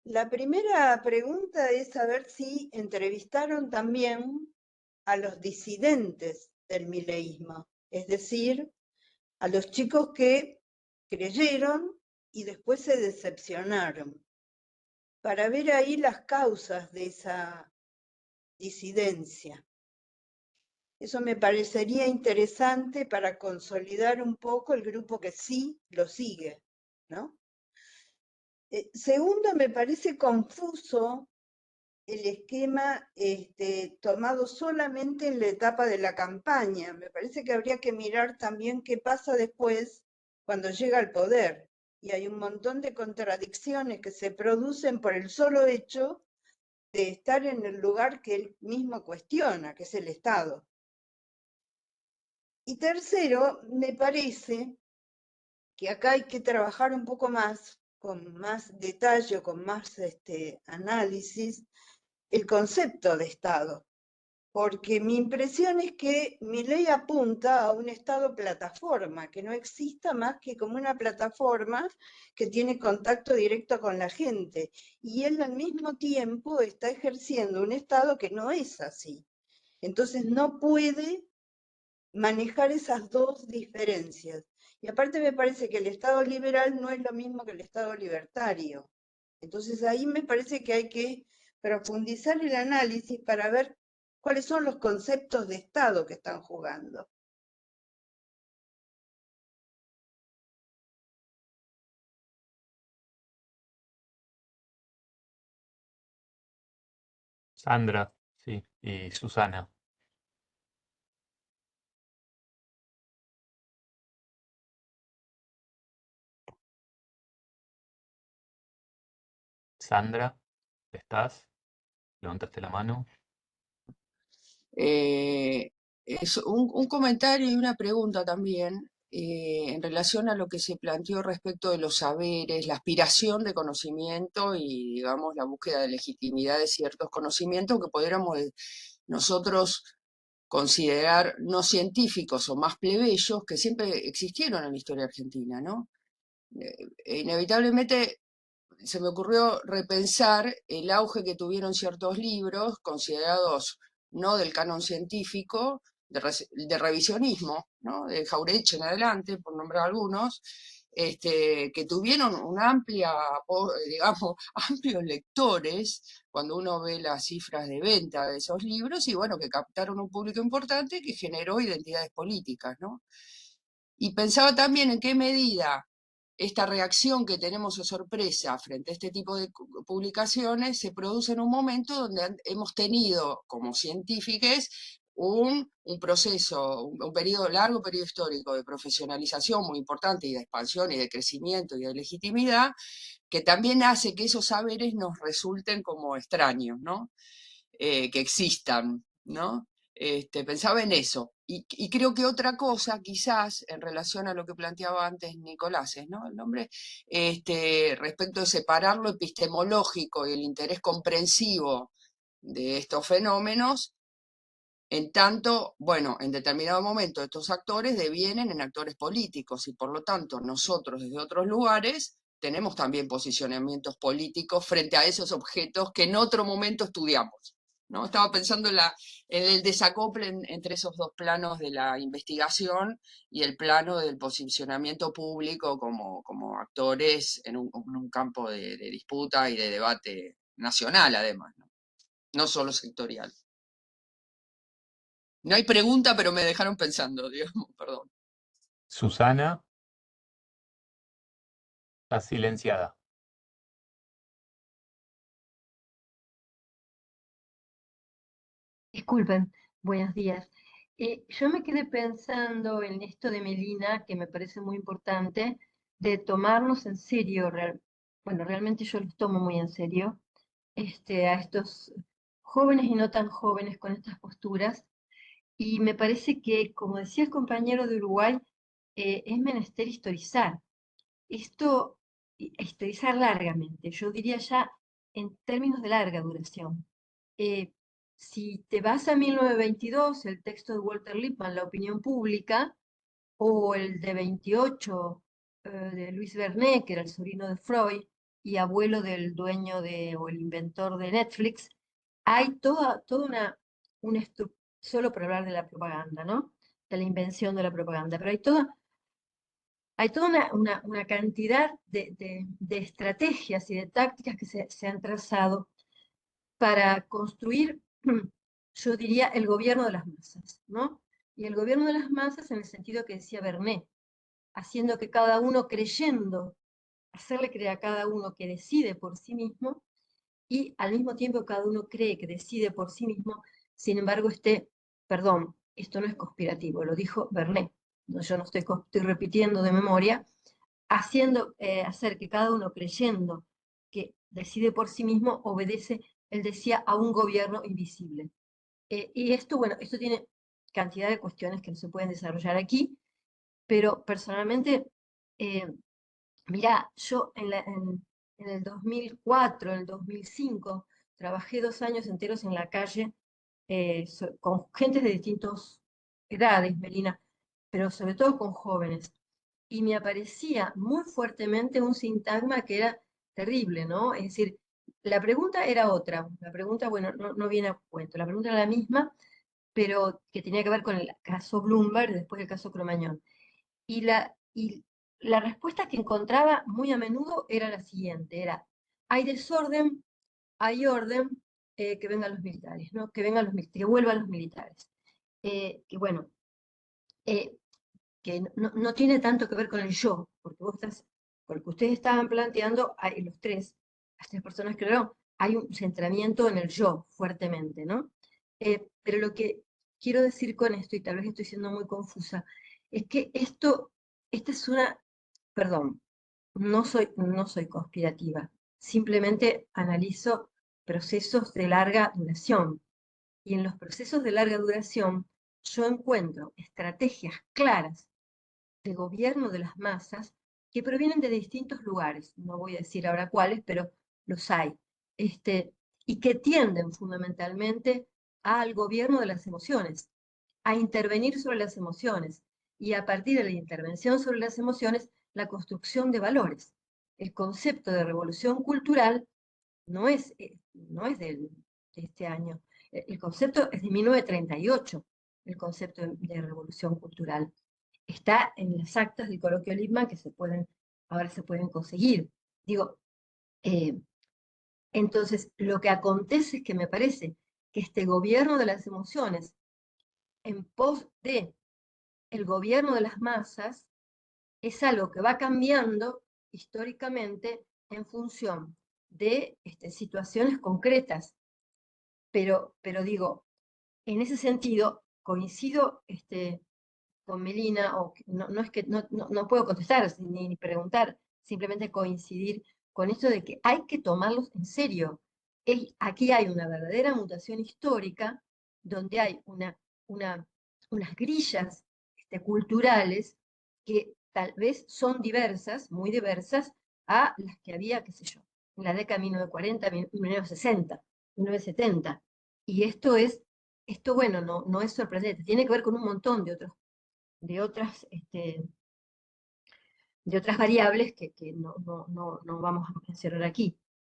La primera pregunta es saber si entrevistaron también a los disidentes del mileísmo, es decir, a los chicos que creyeron y después se decepcionaron, para ver ahí las causas de esa disidencia. Eso me parecería interesante para consolidar un poco el grupo que sí lo sigue, ¿no? Segundo, me parece confuso el esquema tomado solamente en la etapa de la campaña. Me parece que habría que mirar también qué pasa después cuando llega al poder. Y hay un montón de contradicciones que se producen por el solo hecho de estar en el lugar que él mismo cuestiona, que es el Estado. Y tercero, me parece que acá hay que trabajar un poco más, con más detalle, con más análisis, el concepto de Estado. Porque mi impresión es que mi ley apunta a un Estado plataforma, que no exista más que como una plataforma que tiene contacto directo con la gente. Y él al mismo tiempo está ejerciendo un Estado que no es así. Entonces no puede manejar esas dos diferencias. Y aparte me parece que el Estado liberal no es lo mismo que el Estado libertario. Entonces ahí me parece que hay que profundizar el análisis para ver cuáles son los conceptos de Estado que están jugando. Sandra, sí, y Susana. Sandra, ¿estás? ¿Levantaste la mano? Es un comentario y una pregunta también en relación a lo que se planteó respecto de los saberes, la aspiración de conocimiento y, digamos, la búsqueda de legitimidad de ciertos conocimientos que pudiéramos nosotros considerar no científicos o más plebeyos que siempre existieron en la historia argentina, ¿no? Inevitablemente se me ocurrió repensar el auge que tuvieron ciertos libros considerados no del canon científico, de revisionismo, ¿no? De Jauretche en adelante, por nombrar algunos, que tuvieron una amplia, digamos, amplios lectores cuando uno ve las cifras de venta de esos libros y bueno, que captaron un público importante que generó identidades políticas, ¿no? Y pensaba también en qué medida esta reacción que tenemos de sorpresa frente a este tipo de publicaciones se produce en un momento donde hemos tenido, como científicos, un proceso, un periodo, largo periodo histórico de profesionalización muy importante y de expansión y de crecimiento y de legitimidad, que también hace que esos saberes nos resulten como extraños, ¿no? Que existan, ¿no? Pensaba en eso. Y creo que otra cosa, quizás, en relación a lo que planteaba antes Nicolás, ¿no? El nombre, respecto de separar lo epistemológico y el interés comprensivo de estos fenómenos, en tanto, bueno, en determinado momento estos actores devienen en actores políticos y por lo tanto nosotros desde otros lugares tenemos también posicionamientos políticos frente a esos objetos que en otro momento estudiamos, ¿no? Estaba pensando en el desacople entre esos dos planos de la investigación y el plano del posicionamiento público como actores en un campo de disputa y de debate nacional además, ¿no? No solo sectorial. No hay pregunta, pero me dejaron pensando, digamos, perdón. Susana, está silenciada. Disculpen, buenos días. Yo me quedé pensando en esto de Melina, que me parece muy importante, de tomarnos en serio, bueno, realmente yo los tomo muy en serio, a estos jóvenes y no tan jóvenes con estas posturas, y me parece que, como decía el compañero de Uruguay, es menester historizar. Esto, historizar largamente, yo diría ya en términos de larga duración. Si te vas a 1922, el texto de Walter Lippmann, La opinión pública, o el de 28 de Luis Vernet, que era el sobrino de Freud y abuelo del dueño o el inventor de Netflix, hay toda una estructura, solo para hablar de la propaganda, ¿no? De la invención de la propaganda, pero hay toda una cantidad de estrategias y de tácticas que se han trazado para construir, yo diría, el gobierno de las masas, ¿no? Y el gobierno de las masas en el sentido que decía Bernet, haciendo que cada uno creyendo, hacerle creer a cada uno que decide por sí mismo, y al mismo tiempo cada uno cree que decide por sí mismo, sin embargo perdón, esto no es conspirativo, lo dijo Bernet, yo no estoy repitiendo de memoria, hacer que cada uno creyendo que decide por sí mismo, obedece, él decía, a un gobierno invisible. Y esto, bueno, esto tiene cantidad de cuestiones que no se pueden desarrollar aquí, pero personalmente, mira, yo en el 2004, en el 2005, trabajé 2 años enteros en la calle con gente de distintas edades, Melina, pero sobre todo con jóvenes. Y me aparecía muy fuertemente un sintagma que era terrible, ¿no? Es decir, la pregunta era otra. La pregunta, bueno, no viene a cuento. La pregunta era la misma, pero que tenía que ver con el caso Bloomberg y después el caso Cromañón. Y la respuesta que encontraba muy a menudo era la siguiente, hay desorden, hay orden, que vengan los militares, ¿no? Que vengan que vuelvan los militares. Que bueno, que no tiene tanto que ver con el yo, porque con lo que ustedes estaban planteando, hay los tres, las tres personas que hablaron, hay un centramiento en el yo fuertemente, ¿no? Pero lo que quiero decir con esto, y tal vez estoy siendo muy confusa, es que esta es perdón, no soy conspirativa, simplemente analizo procesos de larga duración. Y en los procesos de larga duración yo encuentro estrategias claras de gobierno de las masas que provienen de distintos lugares, no voy a decir ahora cuáles, pero los hay, y que tienden fundamentalmente al gobierno de las emociones, a intervenir sobre las emociones, y a partir de la intervención sobre las emociones, la construcción de valores. el concepto de revolución cultural no es de este año. El concepto es de 1938, el concepto de revolución cultural. Está en las actas del coloquio Lippmann que ahora se pueden conseguir. Digo, entonces, lo que acontece es que me parece que este gobierno de las emociones, en pos de el gobierno de las masas, es algo que va cambiando históricamente en función de situaciones concretas. Pero digo, en ese sentido, coincido con Melina, no es que no puedo contestar ni preguntar, simplemente coincidir con esto de que hay que tomarlos en serio. Aquí hay una verdadera mutación histórica donde hay unas grillas culturales que tal vez son diversas, muy diversas, a las que había, qué sé yo, en la década de 1940, 1960, 1970. Y esto bueno, no es sorprendente, tiene que ver con un montón de otras variables que no vamos a mencionar aquí.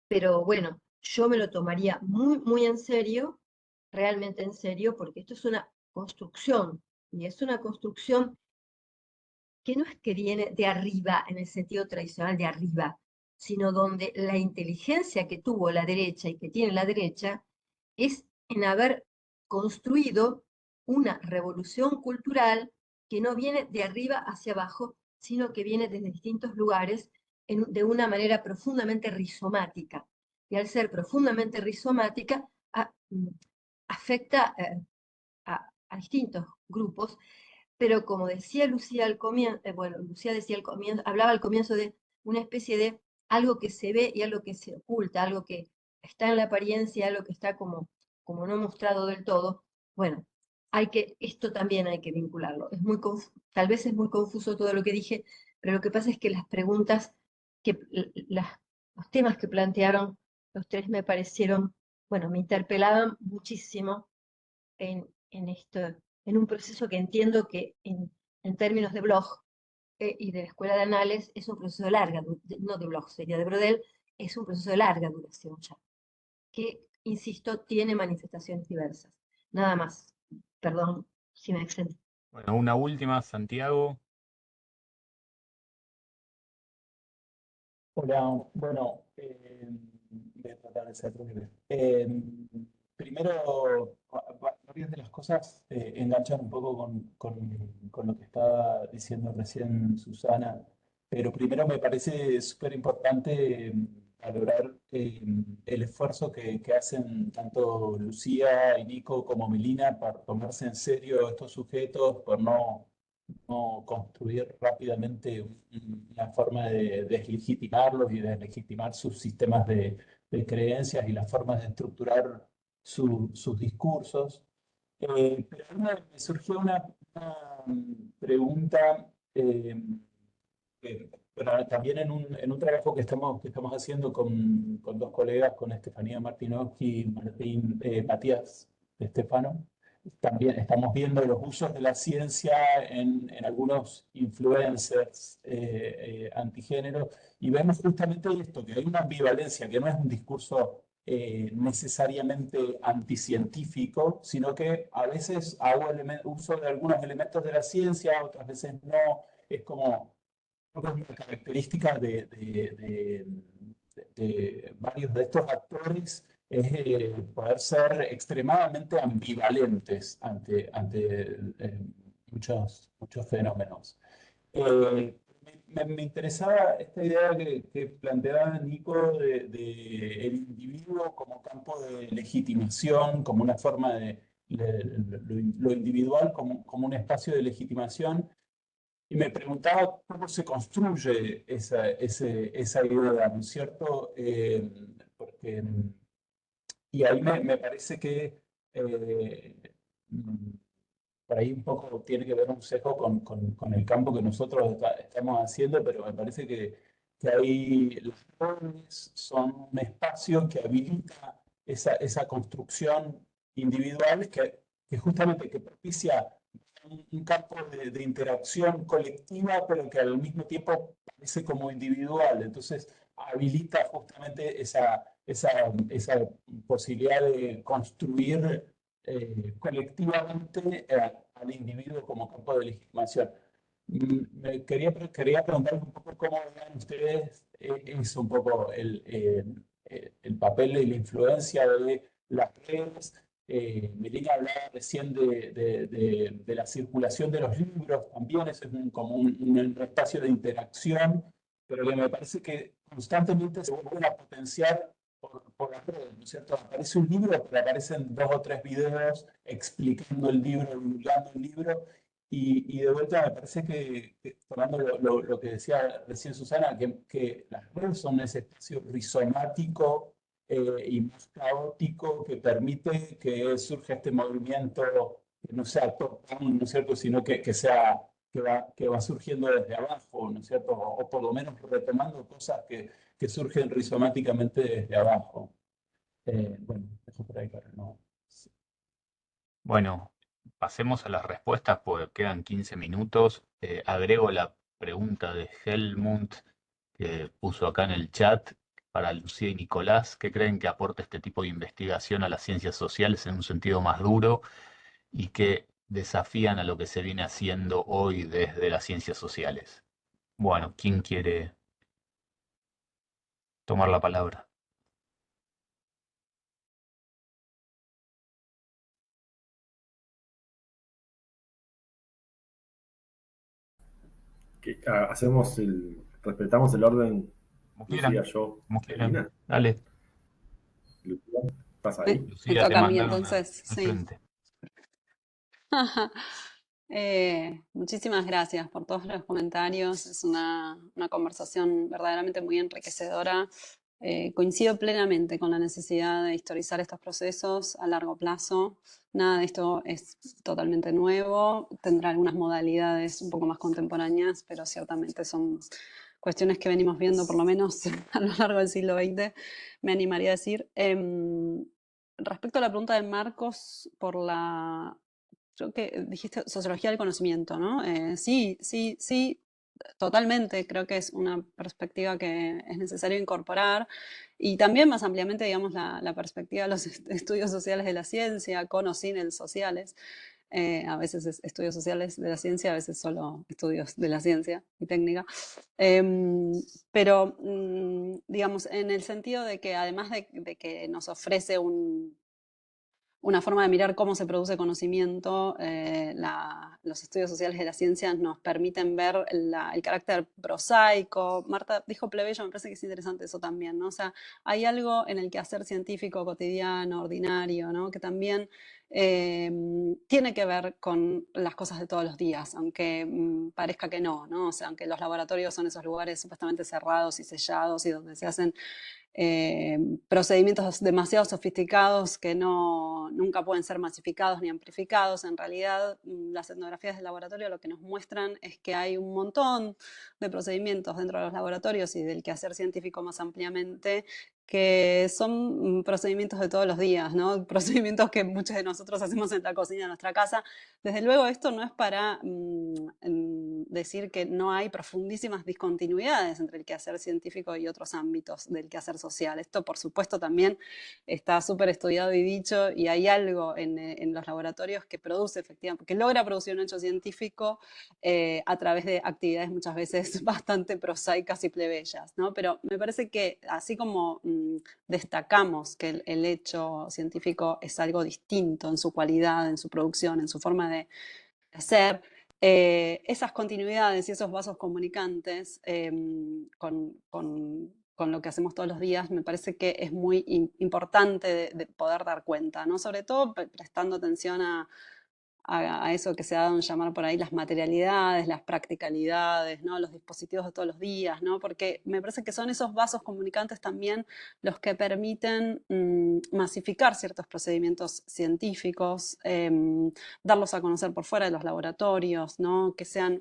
Pero bueno, yo me lo tomaría muy, muy en serio, realmente en serio, porque esto es una construcción, y es una construcción que no es que viene de arriba, en el sentido tradicional de arriba, sino donde la inteligencia que tuvo la derecha y que tiene la derecha es en haber construido una revolución cultural que no viene de arriba hacia abajo, sino que viene desde distintos lugares de una manera profundamente rizomática. Y al ser profundamente rizomática, afecta a distintos grupos, pero como decía Lucía al comienzo, Lucía decía hablaba al comienzo de una especie de algo que se ve y algo que se oculta, algo que está en la apariencia, algo que está como no mostrado del todo. Bueno, esto también hay que vincularlo. Tal vez es muy confuso todo lo que dije, pero lo que pasa es que las preguntas, los temas que plantearon los tres me parecieron, bueno, me interpelaban muchísimo en un proceso que entiendo que en términos de blog y de la escuela de anales es un proceso de no de blog, sería de Brodel, es un proceso de larga duración ya, que, insisto, tiene manifestaciones diversas. Nada más. Perdón si me extendí. Bueno, una última, Santiago. Hola, bueno, voy a tratar de ser breve. Primero, varias de las cosas enganchan un poco con lo que estaba diciendo recién Susana, pero primero me parece súper importante valorar el esfuerzo que hacen tanto Lucía y Nico como Melina para tomarse en serio estos sujetos, por no construir rápidamente una forma de deslegitimarlos y deslegitimar sus sistemas de creencias y las formas de estructurar sus discursos. Pero me surgió una pregunta, pero también en un trabajo que estamos haciendo con dos colegas, con Estefanía Martinovsky y Matías Estefano. También estamos viendo los usos de la ciencia en algunos influencers antigénero y vemos justamente esto, que hay una ambivalencia, que no es un discurso necesariamente anticientífico, sino que a veces hago uso de algunos elementos de la ciencia, otras veces no. Es como una característica de varios de estos actores es poder ser extremadamente ambivalentes ante muchos fenómenos. Me interesaba esta idea que planteaba Nico de el individuo como campo de legitimación, como una forma lo individual como un espacio de legitimación. Y me preguntaba cómo se construye esa idea, ¿no es cierto? Porque, y ahí me parece que mm, por ahí un poco tiene que ver un sesgo con el campo que nosotros estamos haciendo, pero me parece que ahí los jóvenes son un espacio que habilita esa construcción individual que justamente que propicia un campo de interacción colectiva, pero que al mismo tiempo parece como individual. Entonces habilita justamente esa posibilidad de construir colectivamente al individuo como campo de legitimación. Quería preguntarles un poco cómo ven ustedes es un poco el papel y la influencia de las redes. Melina hablaba recién de la circulación de los libros, también eso es como un espacio de interacción, pero que me parece que constantemente se vuelve a potenciar por las redes, ¿no es cierto? Aparece un libro, pero aparecen 2 o 3 videos explicando el libro, divulgando el libro, y de vuelta me parece que tomando lo que decía recién Susana, que las redes son ese espacio rizomático y más caótico que permite que surja este movimiento que no sea top-down, ¿no es cierto?, sino que va surgiendo desde abajo, ¿no es cierto?, o por lo menos retomando cosas que surgen rizomáticamente desde abajo. Bueno, dejo por ahí para no. Bueno, pasemos a las respuestas porque quedan 15 minutos. Agrego la pregunta de Helmut que puso acá en el chat para Lucía y Nicolás. ¿Qué creen que aporta este tipo de investigación a las ciencias sociales en un sentido más duro y que desafían a lo que se viene haciendo hoy desde las ciencias sociales? Bueno, ¿quién quiere tomar la palabra? Respetamos el orden, Como Lucía, quieran, yo, como quieran. Melina. Dale, Lucía, ¿estás Me, ahí? me Lucía, te toca a mí mandaron entonces, al sí. frente. Muchísimas gracias por todos los comentarios. Es una conversación verdaderamente muy enriquecedora. Coincido plenamente con la necesidad de historizar estos procesos a largo plazo. Nada de esto es totalmente nuevo. Tendrá algunas modalidades un poco más contemporáneas, pero ciertamente son cuestiones que venimos viendo por lo menos a lo largo del siglo XX, me animaría a decir. Respecto a la pregunta de Marcos por creo que dijiste sociología del conocimiento, ¿no? Sí, sí, sí, totalmente. Creo que es una perspectiva que es necesario incorporar y también más ampliamente, digamos, la perspectiva de los estudios sociales de la ciencia, con o sin el sociales. A veces es estudios sociales de la ciencia, a veces solo estudios de la ciencia y técnica. Pero, digamos, en el sentido de que además de que nos ofrece una forma de mirar cómo se produce conocimiento, los estudios sociales de la ciencia nos permiten ver el carácter prosaico. Marta dijo plebeyo, me parece que es interesante eso también, ¿no? O sea, hay algo en el quehacer científico cotidiano, ordinario, ¿no? Que también tiene que ver con las cosas de todos los días, aunque parezca que no, ¿no? O sea, aunque los laboratorios son esos lugares supuestamente cerrados y sellados y donde se hacen procedimientos demasiado sofisticados que nunca pueden ser masificados ni amplificados. En realidad, las etnografías del laboratorio lo que nos muestran es que hay un montón de procedimientos dentro de los laboratorios y del quehacer científico más ampliamente que son procedimientos de todos los días, ¿no? Procedimientos que muchos de nosotros hacemos en la cocina de nuestra casa. Desde luego, esto no es para decir que no hay profundísimas discontinuidades entre el quehacer científico y otros ámbitos del quehacer social. Esto, por supuesto, también está súper estudiado y dicho, y hay algo en los laboratorios que produce efectivamente, que logra producir un hecho científico a través de actividades muchas veces bastante prosaicas y plebeyas, ¿no? Pero me parece que así como destacamos que el hecho científico es algo distinto en su cualidad, en su producción, en su forma de hacer, esas continuidades y esos vasos comunicantes con lo que hacemos todos los días, me parece que es muy importante de poder dar cuenta, ¿no? Sobre todo prestando atención a eso que se ha dado en llamar por ahí las materialidades, las practicalidades, ¿no? Los dispositivos de todos los días, ¿no? Porque me parece que son esos vasos comunicantes también los que permiten masificar ciertos procedimientos científicos, darlos a conocer por fuera de los laboratorios, ¿no? Que sean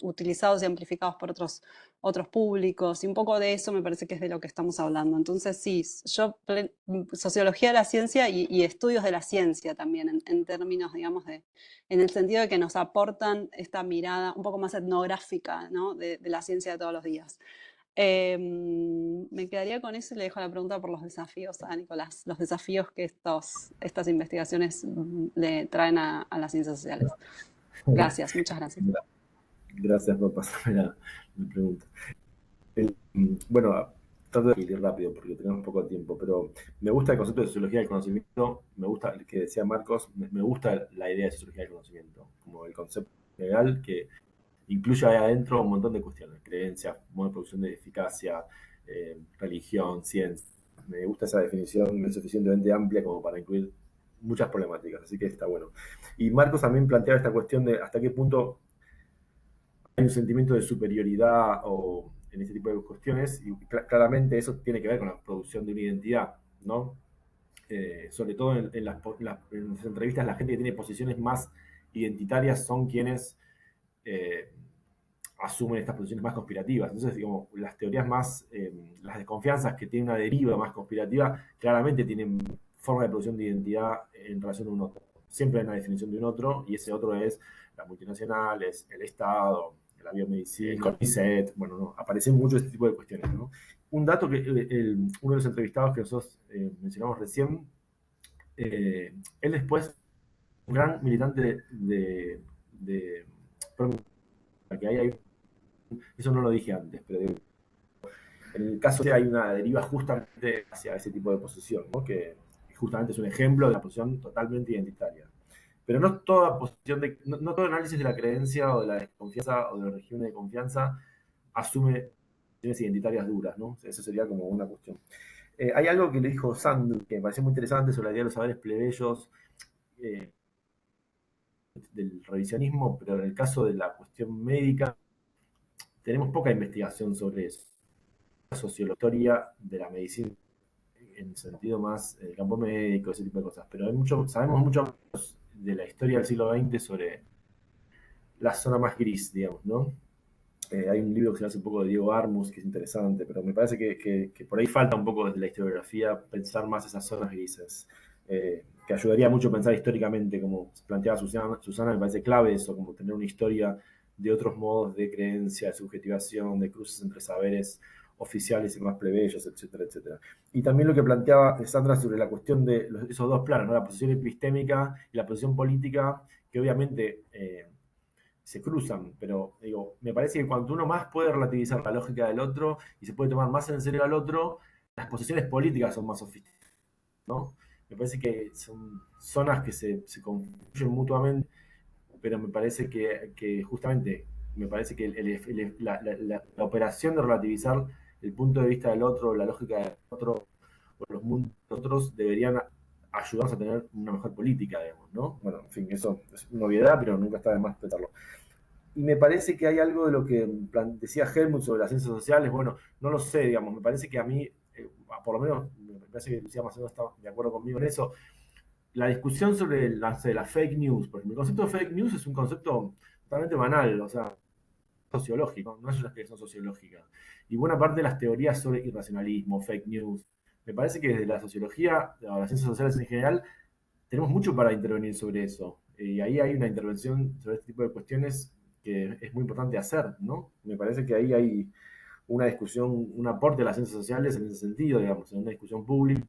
utilizados y amplificados por otros públicos, y un poco de eso me parece que es de lo que estamos hablando. Entonces sí, yo sociología de la ciencia y estudios de la ciencia también en términos, digamos, en el sentido de que nos aportan esta mirada un poco más etnográfica, ¿no? de la ciencia de todos los días. Me quedaría con eso y le dejo la pregunta por los desafíos a Nicolás, los desafíos que estas investigaciones le traen a las ciencias sociales. Gracias, muchas gracias. Gracias por pasarme la pregunta. Bueno, trato de ir rápido porque tenemos poco tiempo, pero me gusta el concepto de sociología del conocimiento, me gusta el que decía Marcos, me gusta la idea de sociología del conocimiento, como el concepto general que incluye ahí adentro un montón de cuestiones, creencias, modo de producción de eficacia, religión, ciencia. Me gusta esa definición, es suficientemente amplia como para incluir muchas problemáticas, así que está bueno. Y Marcos también planteaba esta cuestión de hasta qué punto hay un sentimiento de superioridad o en este tipo de cuestiones, y claramente eso tiene que ver con la producción de una identidad, ¿no? Sobre todo en las entrevistas, la gente que tiene posiciones más identitarias son quienes asumen estas posiciones más conspirativas. Entonces, digamos, las teorías más, las desconfianzas que tienen una deriva más conspirativa, claramente tienen forma de producción de identidad en relación a un otro. Siempre hay una definición de un otro, y ese otro es las multinacionales, el Estado, la biomedicina, el CONICET, bueno, no, aparecen mucho este tipo de cuestiones, ¿no? Un dato que uno de los entrevistados que nosotros mencionamos recién, él después, un gran militante de que hay, eso no lo dije antes, pero en el caso de hay una deriva justamente hacia ese tipo de posición, ¿no? Que justamente es un ejemplo de la posición totalmente identitaria. Pero no toda posición no todo análisis de la creencia o de la desconfianza o de los regímenes de confianza asume posiciones identitarias duras, ¿no? Eso sería como una cuestión. Hay algo que le dijo Sandro que me pareció muy interesante sobre la idea de los saberes plebeyos del revisionismo, pero en el caso de la cuestión médica tenemos poca investigación sobre eso. La sociología de la medicina en el sentido más del campo médico, ese tipo de cosas, pero sabemos mucho de la historia del siglo XX sobre la zona más gris, digamos, ¿no? Hay un libro que se hace un poco de Diego Armus, que es interesante, pero me parece que por ahí falta un poco desde la historiografía pensar más esas zonas grises, que ayudaría mucho a pensar históricamente, como planteaba Susana, me parece clave eso, como tener una historia de otros modos de creencia, de subjetivación, de cruces entre saberes oficiales y más plebeyos, etcétera, etcétera. Y también lo que planteaba Sandra sobre la cuestión de esos dos planos, ¿no? La posición epistémica y la posición política, que obviamente se cruzan, pero digo, me parece que cuando uno más puede relativizar la lógica del otro y se puede tomar más en serio al otro, las posiciones políticas son más sofisticadas, ¿no? Me parece que son zonas que se confluyen mutuamente, pero me parece que justamente, me parece que la operación de relativizar el punto de vista del otro, la lógica del otro, o los mundos de otros, deberían ayudarnos a tener una mejor política, digamos, ¿no? Bueno, en fin, eso es una obviedad, pero nunca está de más pensarlo. Y me parece que hay algo de lo que decía Helmut sobre las ciencias sociales, bueno, no lo sé, digamos, me parece que a mí, por lo menos, me parece que Lucía Macedón está de acuerdo conmigo en eso, la discusión sobre la fake news, por ejemplo, el concepto de fake news es un concepto totalmente banal, o sea, sociológico, no es una expresión sociológica. Y buena parte de las teorías sobre irracionalismo, fake news, me parece que desde la sociología, o las ciencias sociales en general, tenemos mucho para intervenir sobre eso. Y ahí hay una intervención sobre este tipo de cuestiones que es muy importante hacer, ¿no? Me parece que ahí hay una discusión, un aporte de las ciencias sociales en ese sentido, digamos, en una discusión pública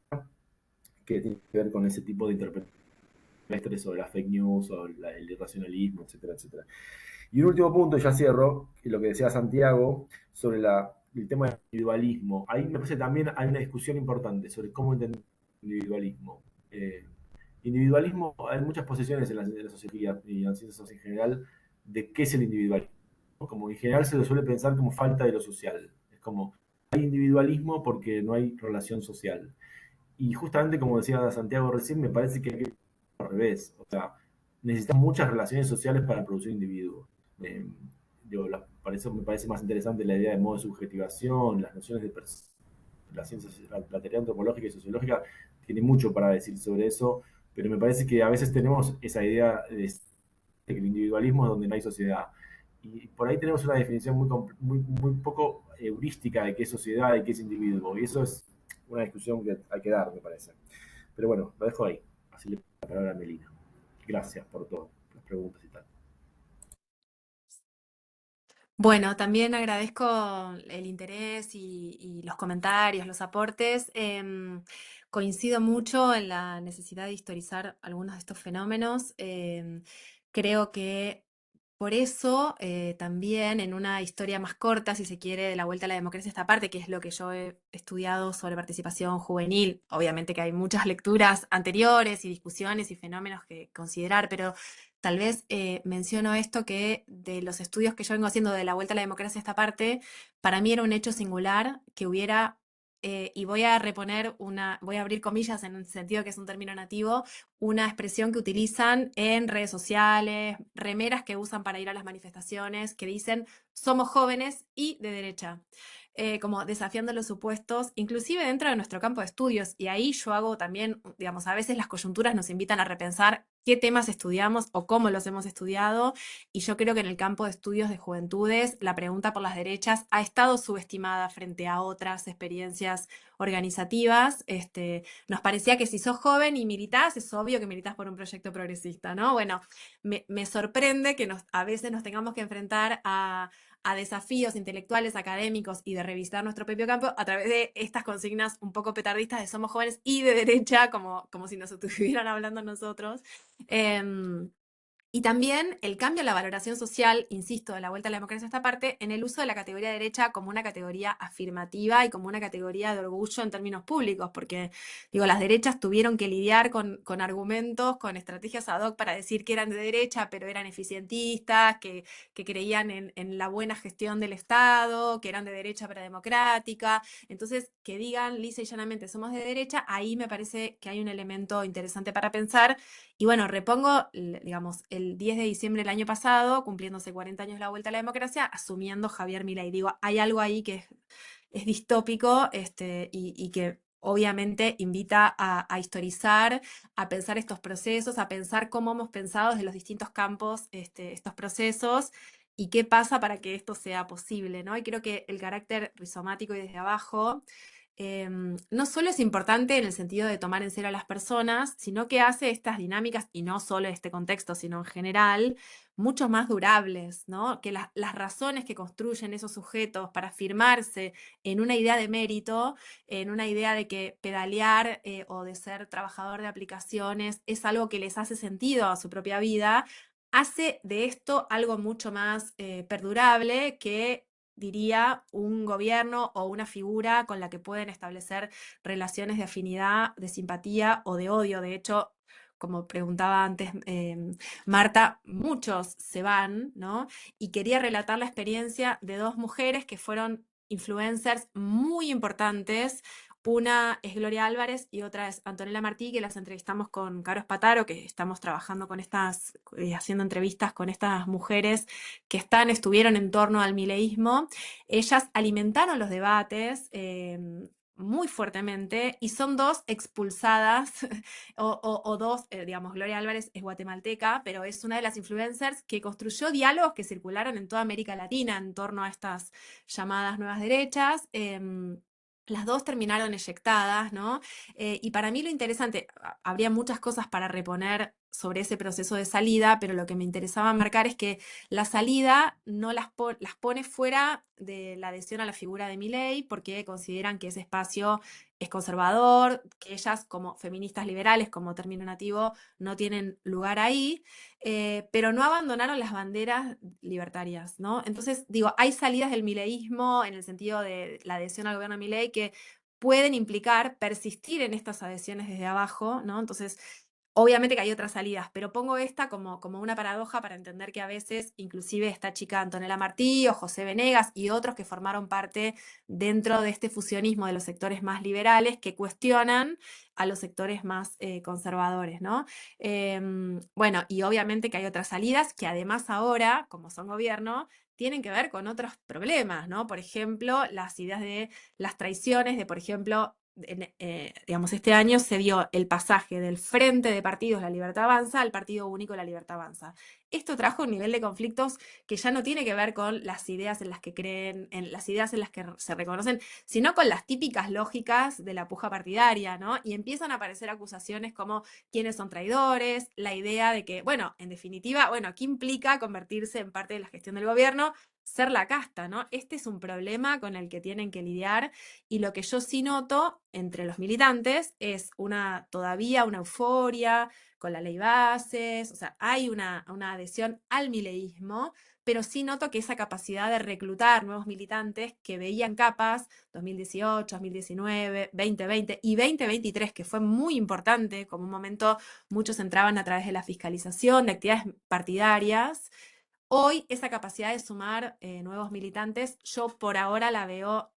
que tiene que ver con ese tipo de interpretaciones sobre las fake news, o el irracionalismo, etcétera, etcétera. Y un último punto, ya cierro, que lo que decía Santiago, sobre el tema del individualismo. Ahí me parece también hay una discusión importante sobre cómo entender el individualismo. Individualismo, hay muchas posiciones en la sociología y en las ciencias en general de qué es el individualismo. Como en general se lo suele pensar como falta de lo social. Es como, hay individualismo porque no hay relación social. Y justamente como decía Santiago recién, me parece que hay que al revés. O sea, necesitamos muchas relaciones sociales para producir individuos. Me parece más interesante la idea de modo de subjetivación, las nociones de la ciencia, la teoría antropológica y sociológica tiene mucho para decir sobre eso, pero me parece que a veces tenemos esa idea de que el individualismo es donde no hay sociedad. Y por ahí tenemos una definición muy poco heurística de qué es sociedad y qué es individuo, y eso es una discusión que hay que dar, me parece. Pero bueno, lo dejo ahí. Así le doy la palabra a Melina. Gracias por todo. preguntas y tal. Bueno, también agradezco el interés y los comentarios, los aportes. Coincido mucho en la necesidad de historizar algunos de estos fenómenos. Creo que por eso también en una historia más corta, si se quiere, de la vuelta a la democracia, esta parte, que es lo que yo he estudiado sobre participación juvenil, obviamente que hay muchas lecturas anteriores y discusiones y fenómenos que considerar, pero tal vez menciono esto que de los estudios que yo vengo haciendo de la vuelta a la democracia, esta parte, para mí era un hecho singular que hubiera, y voy a reponer voy a abrir comillas en el sentido que es un término nativo, una expresión que utilizan en redes sociales, remeras que usan para ir a las manifestaciones, que dicen somos jóvenes y de derecha. Como desafiando los supuestos, inclusive dentro de nuestro campo de estudios. Y ahí yo hago también, digamos, a veces las coyunturas nos invitan a repensar qué temas estudiamos o cómo los hemos estudiado. Y yo creo que en el campo de estudios de juventudes, la pregunta por las derechas ha estado subestimada frente a otras experiencias organizativas. Nos parecía que si sos joven y militás, es obvio que militás por un proyecto progresista, ¿no? Bueno, me sorprende que a veces nos tengamos que enfrentar a desafíos intelectuales, académicos y de revisar nuestro propio campo a través de estas consignas un poco petardistas de somos jóvenes y de derecha, como si nos estuvieran hablando nosotros. Y también el cambio en la valoración social, insisto, de la vuelta a la democracia esta parte, en el uso de la categoría derecha como una categoría afirmativa y como una categoría de orgullo en términos públicos, porque, digo, las derechas tuvieron que lidiar con argumentos, con estrategias ad hoc para decir que eran de derecha, pero eran eficientistas, que creían en la buena gestión del Estado, que eran de derecha pero democrática. Entonces, que digan lisa y llanamente somos de derecha, ahí me parece que hay un elemento interesante para pensar. Y bueno, repongo, digamos, el 10 de diciembre del año pasado, cumpliéndose 40 años la vuelta a la democracia, asumiendo Javier Milei. Digo, hay algo ahí que es distópico y que obviamente invita a historizar, a pensar estos procesos, a pensar cómo hemos pensado desde los distintos campos estos procesos y qué pasa para que esto sea posible, ¿no? Y creo que el carácter rizomático y desde abajo no solo es importante en el sentido de tomar en serio a las personas, sino que hace estas dinámicas, y no solo en este contexto, sino en general, mucho más durables, ¿no? Que las razones que construyen esos sujetos para afirmarse en una idea de mérito, en una idea de que pedalear o de ser trabajador de aplicaciones es algo que les hace sentido a su propia vida, hace de esto algo mucho más perdurable que diría un gobierno o una figura con la que pueden establecer relaciones de afinidad, de simpatía o de odio. De hecho, como preguntaba antes Marta, muchos se van, ¿no? Y quería relatar la experiencia de dos mujeres que fueron influencers muy importantes. Una es Gloria Álvarez y otra es Antonella Martí, que las entrevistamos con Caro Espataro, que estamos trabajando con haciendo entrevistas con estas mujeres que estuvieron en torno al mileísmo. Ellas alimentaron los debates muy fuertemente y son dos expulsadas, o dos, digamos, Gloria Álvarez es guatemalteca, pero es una de las influencers que construyó diálogos que circularon en toda América Latina en torno a estas llamadas nuevas derechas. Las dos terminaron eyectadas, ¿no? Y para mí lo interesante, habría muchas cosas para reponer sobre ese proceso de salida, pero lo que me interesaba marcar es que la salida no las pone fuera de la adhesión a la figura de Milei, porque consideran que ese espacio es conservador, que ellas como feministas liberales, como término nativo, no tienen lugar ahí, pero no abandonaron las banderas libertarias, ¿no? Entonces, digo, hay salidas del mileísmo en el sentido de la adhesión al gobierno de Milei que pueden implicar persistir en estas adhesiones desde abajo, ¿no? Entonces, obviamente que hay otras salidas, pero pongo esta como una paradoja para entender que a veces, inclusive esta chica Antonella Martí o José Venegas y otros que formaron parte dentro de este fusionismo de los sectores más liberales que cuestionan a los sectores más conservadores, ¿no? Bueno, y obviamente que hay otras salidas que además ahora, como son gobierno, tienen que ver con otros problemas, ¿no? Por ejemplo, las ideas de las traiciones, de, por ejemplo, digamos, este año se dio el pasaje del Frente de Partidos La Libertad Avanza al Partido Único La Libertad Avanza. Esto trajo un nivel de conflictos que ya no tiene que ver con las ideas en las que creen, en las ideas en las que se reconocen, sino con las típicas lógicas de la puja partidaria, ¿no? Y empiezan a aparecer acusaciones como quiénes son traidores, la idea de que, bueno, en definitiva, bueno, ¿qué implica convertirse en parte de la gestión del gobierno? Ser la casta, ¿no? Este es un problema con el que tienen que lidiar, y lo que yo sí noto entre los militantes es todavía una euforia con la ley bases, o sea, hay una adhesión al mileísmo, pero sí noto que esa capacidad de reclutar nuevos militantes que veían capas 2018, 2019, 2020 y 2023, que fue muy importante, como un momento muchos entraban a través de la fiscalización, de actividades partidarias. Hoy esa capacidad de sumar nuevos militantes, yo por ahora la veo,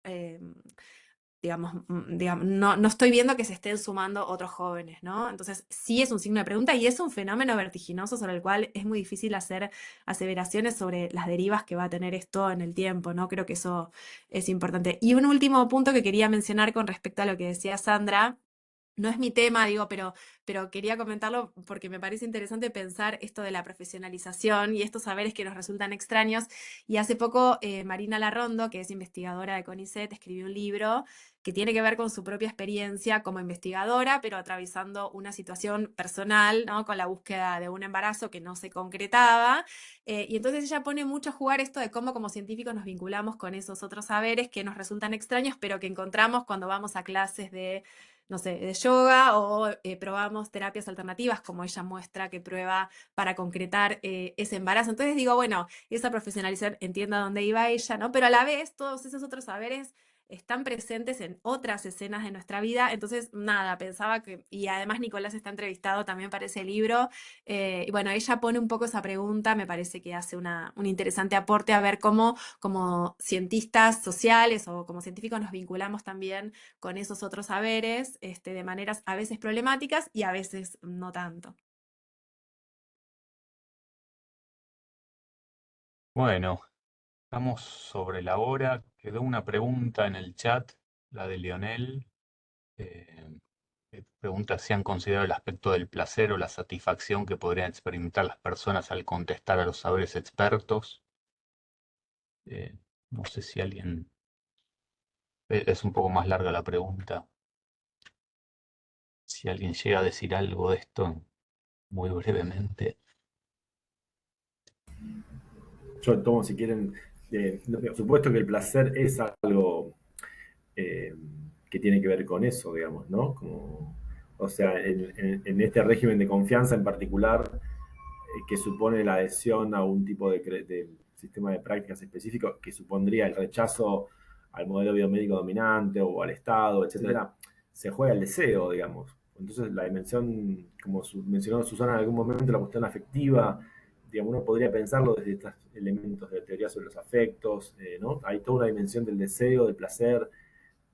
digamos, no estoy viendo que se estén sumando otros jóvenes, ¿no? Entonces sí es un signo de pregunta y es un fenómeno vertiginoso sobre el cual es muy difícil hacer aseveraciones sobre las derivas que va a tener esto en el tiempo, ¿no? Creo que eso es importante. Y un último punto que quería mencionar con respecto a lo que decía Sandra. No es mi tema, digo, pero quería comentarlo porque me parece interesante pensar esto de la profesionalización y estos saberes que nos resultan extraños. Y hace poco Marina Larrondo, que es investigadora de CONICET, escribió un libro que tiene que ver con su propia experiencia como investigadora, pero atravesando una situación personal, ¿no? Con la búsqueda de un embarazo que no se concretaba. Y entonces ella pone mucho a jugar esto de cómo como científicos nos vinculamos con esos otros saberes que nos resultan extraños, pero que encontramos cuando vamos a clases de, no sé, de yoga o probamos terapias alternativas, como ella muestra que prueba para concretar ese embarazo. Entonces digo, bueno, esa profesionalización, entiendo a dónde iba ella, ¿no? Pero a la vez todos esos otros saberes están presentes en otras escenas de nuestra vida. Entonces, nada, pensaba que, y además Nicolás está entrevistado también para ese libro, y bueno, ella pone un poco esa pregunta, me parece que hace un interesante aporte a ver cómo como cientistas sociales o como científicos nos vinculamos también con esos otros saberes, de maneras a veces problemáticas y a veces no tanto. Bueno, estamos sobre la hora. Quedó una pregunta en el chat, la de Leonel. Que pregunta si han considerado el aspecto del placer o la satisfacción que podrían experimentar las personas al contestar a los saberes expertos. No sé si alguien... Es un poco más larga la pregunta. Si alguien llega a decir algo de esto, muy brevemente. Yo tomo, si quieren, por supuesto que el placer es algo eh, que tiene que ver con eso, digamos, ¿no? Como, o sea, en este régimen de confianza en particular, que supone la adhesión a un tipo de sistema de prácticas específico, que supondría el rechazo al modelo biomédico dominante o al Estado, etcétera, se juega el deseo, digamos. Entonces, la dimensión, como mencionó Susana en algún momento, la cuestión afectiva, digamos, uno podría pensarlo desde estos elementos de teoría sobre los afectos, ¿no? Hay toda una dimensión del deseo, del placer,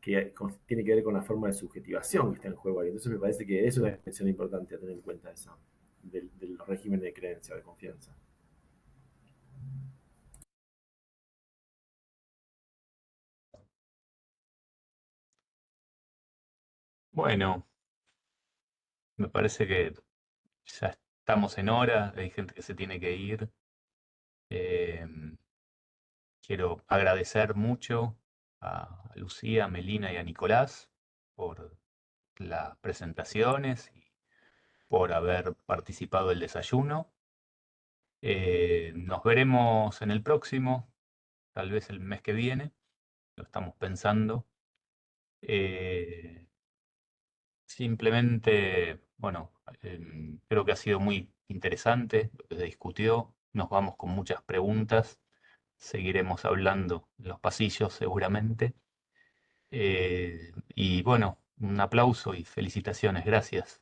que tiene que ver con la forma de subjetivación que está en juego ahí. Entonces me parece que es una dimensión importante a tener en cuenta esa, del régimen de creencia, de confianza. Bueno, me parece que ya estamos en hora, hay gente que se tiene que ir. Eh, Quiero agradecer mucho a Lucía, a Melina y a Nicolás por las presentaciones y por haber participado del desayuno. Nos veremos en el próximo, tal vez el mes que viene, lo estamos pensando. Simplemente, bueno, creo que ha sido muy interesante lo que se discutió. Nos vamos con muchas preguntas. Seguiremos hablando en los pasillos seguramente. Y bueno, un aplauso y felicitaciones. Gracias.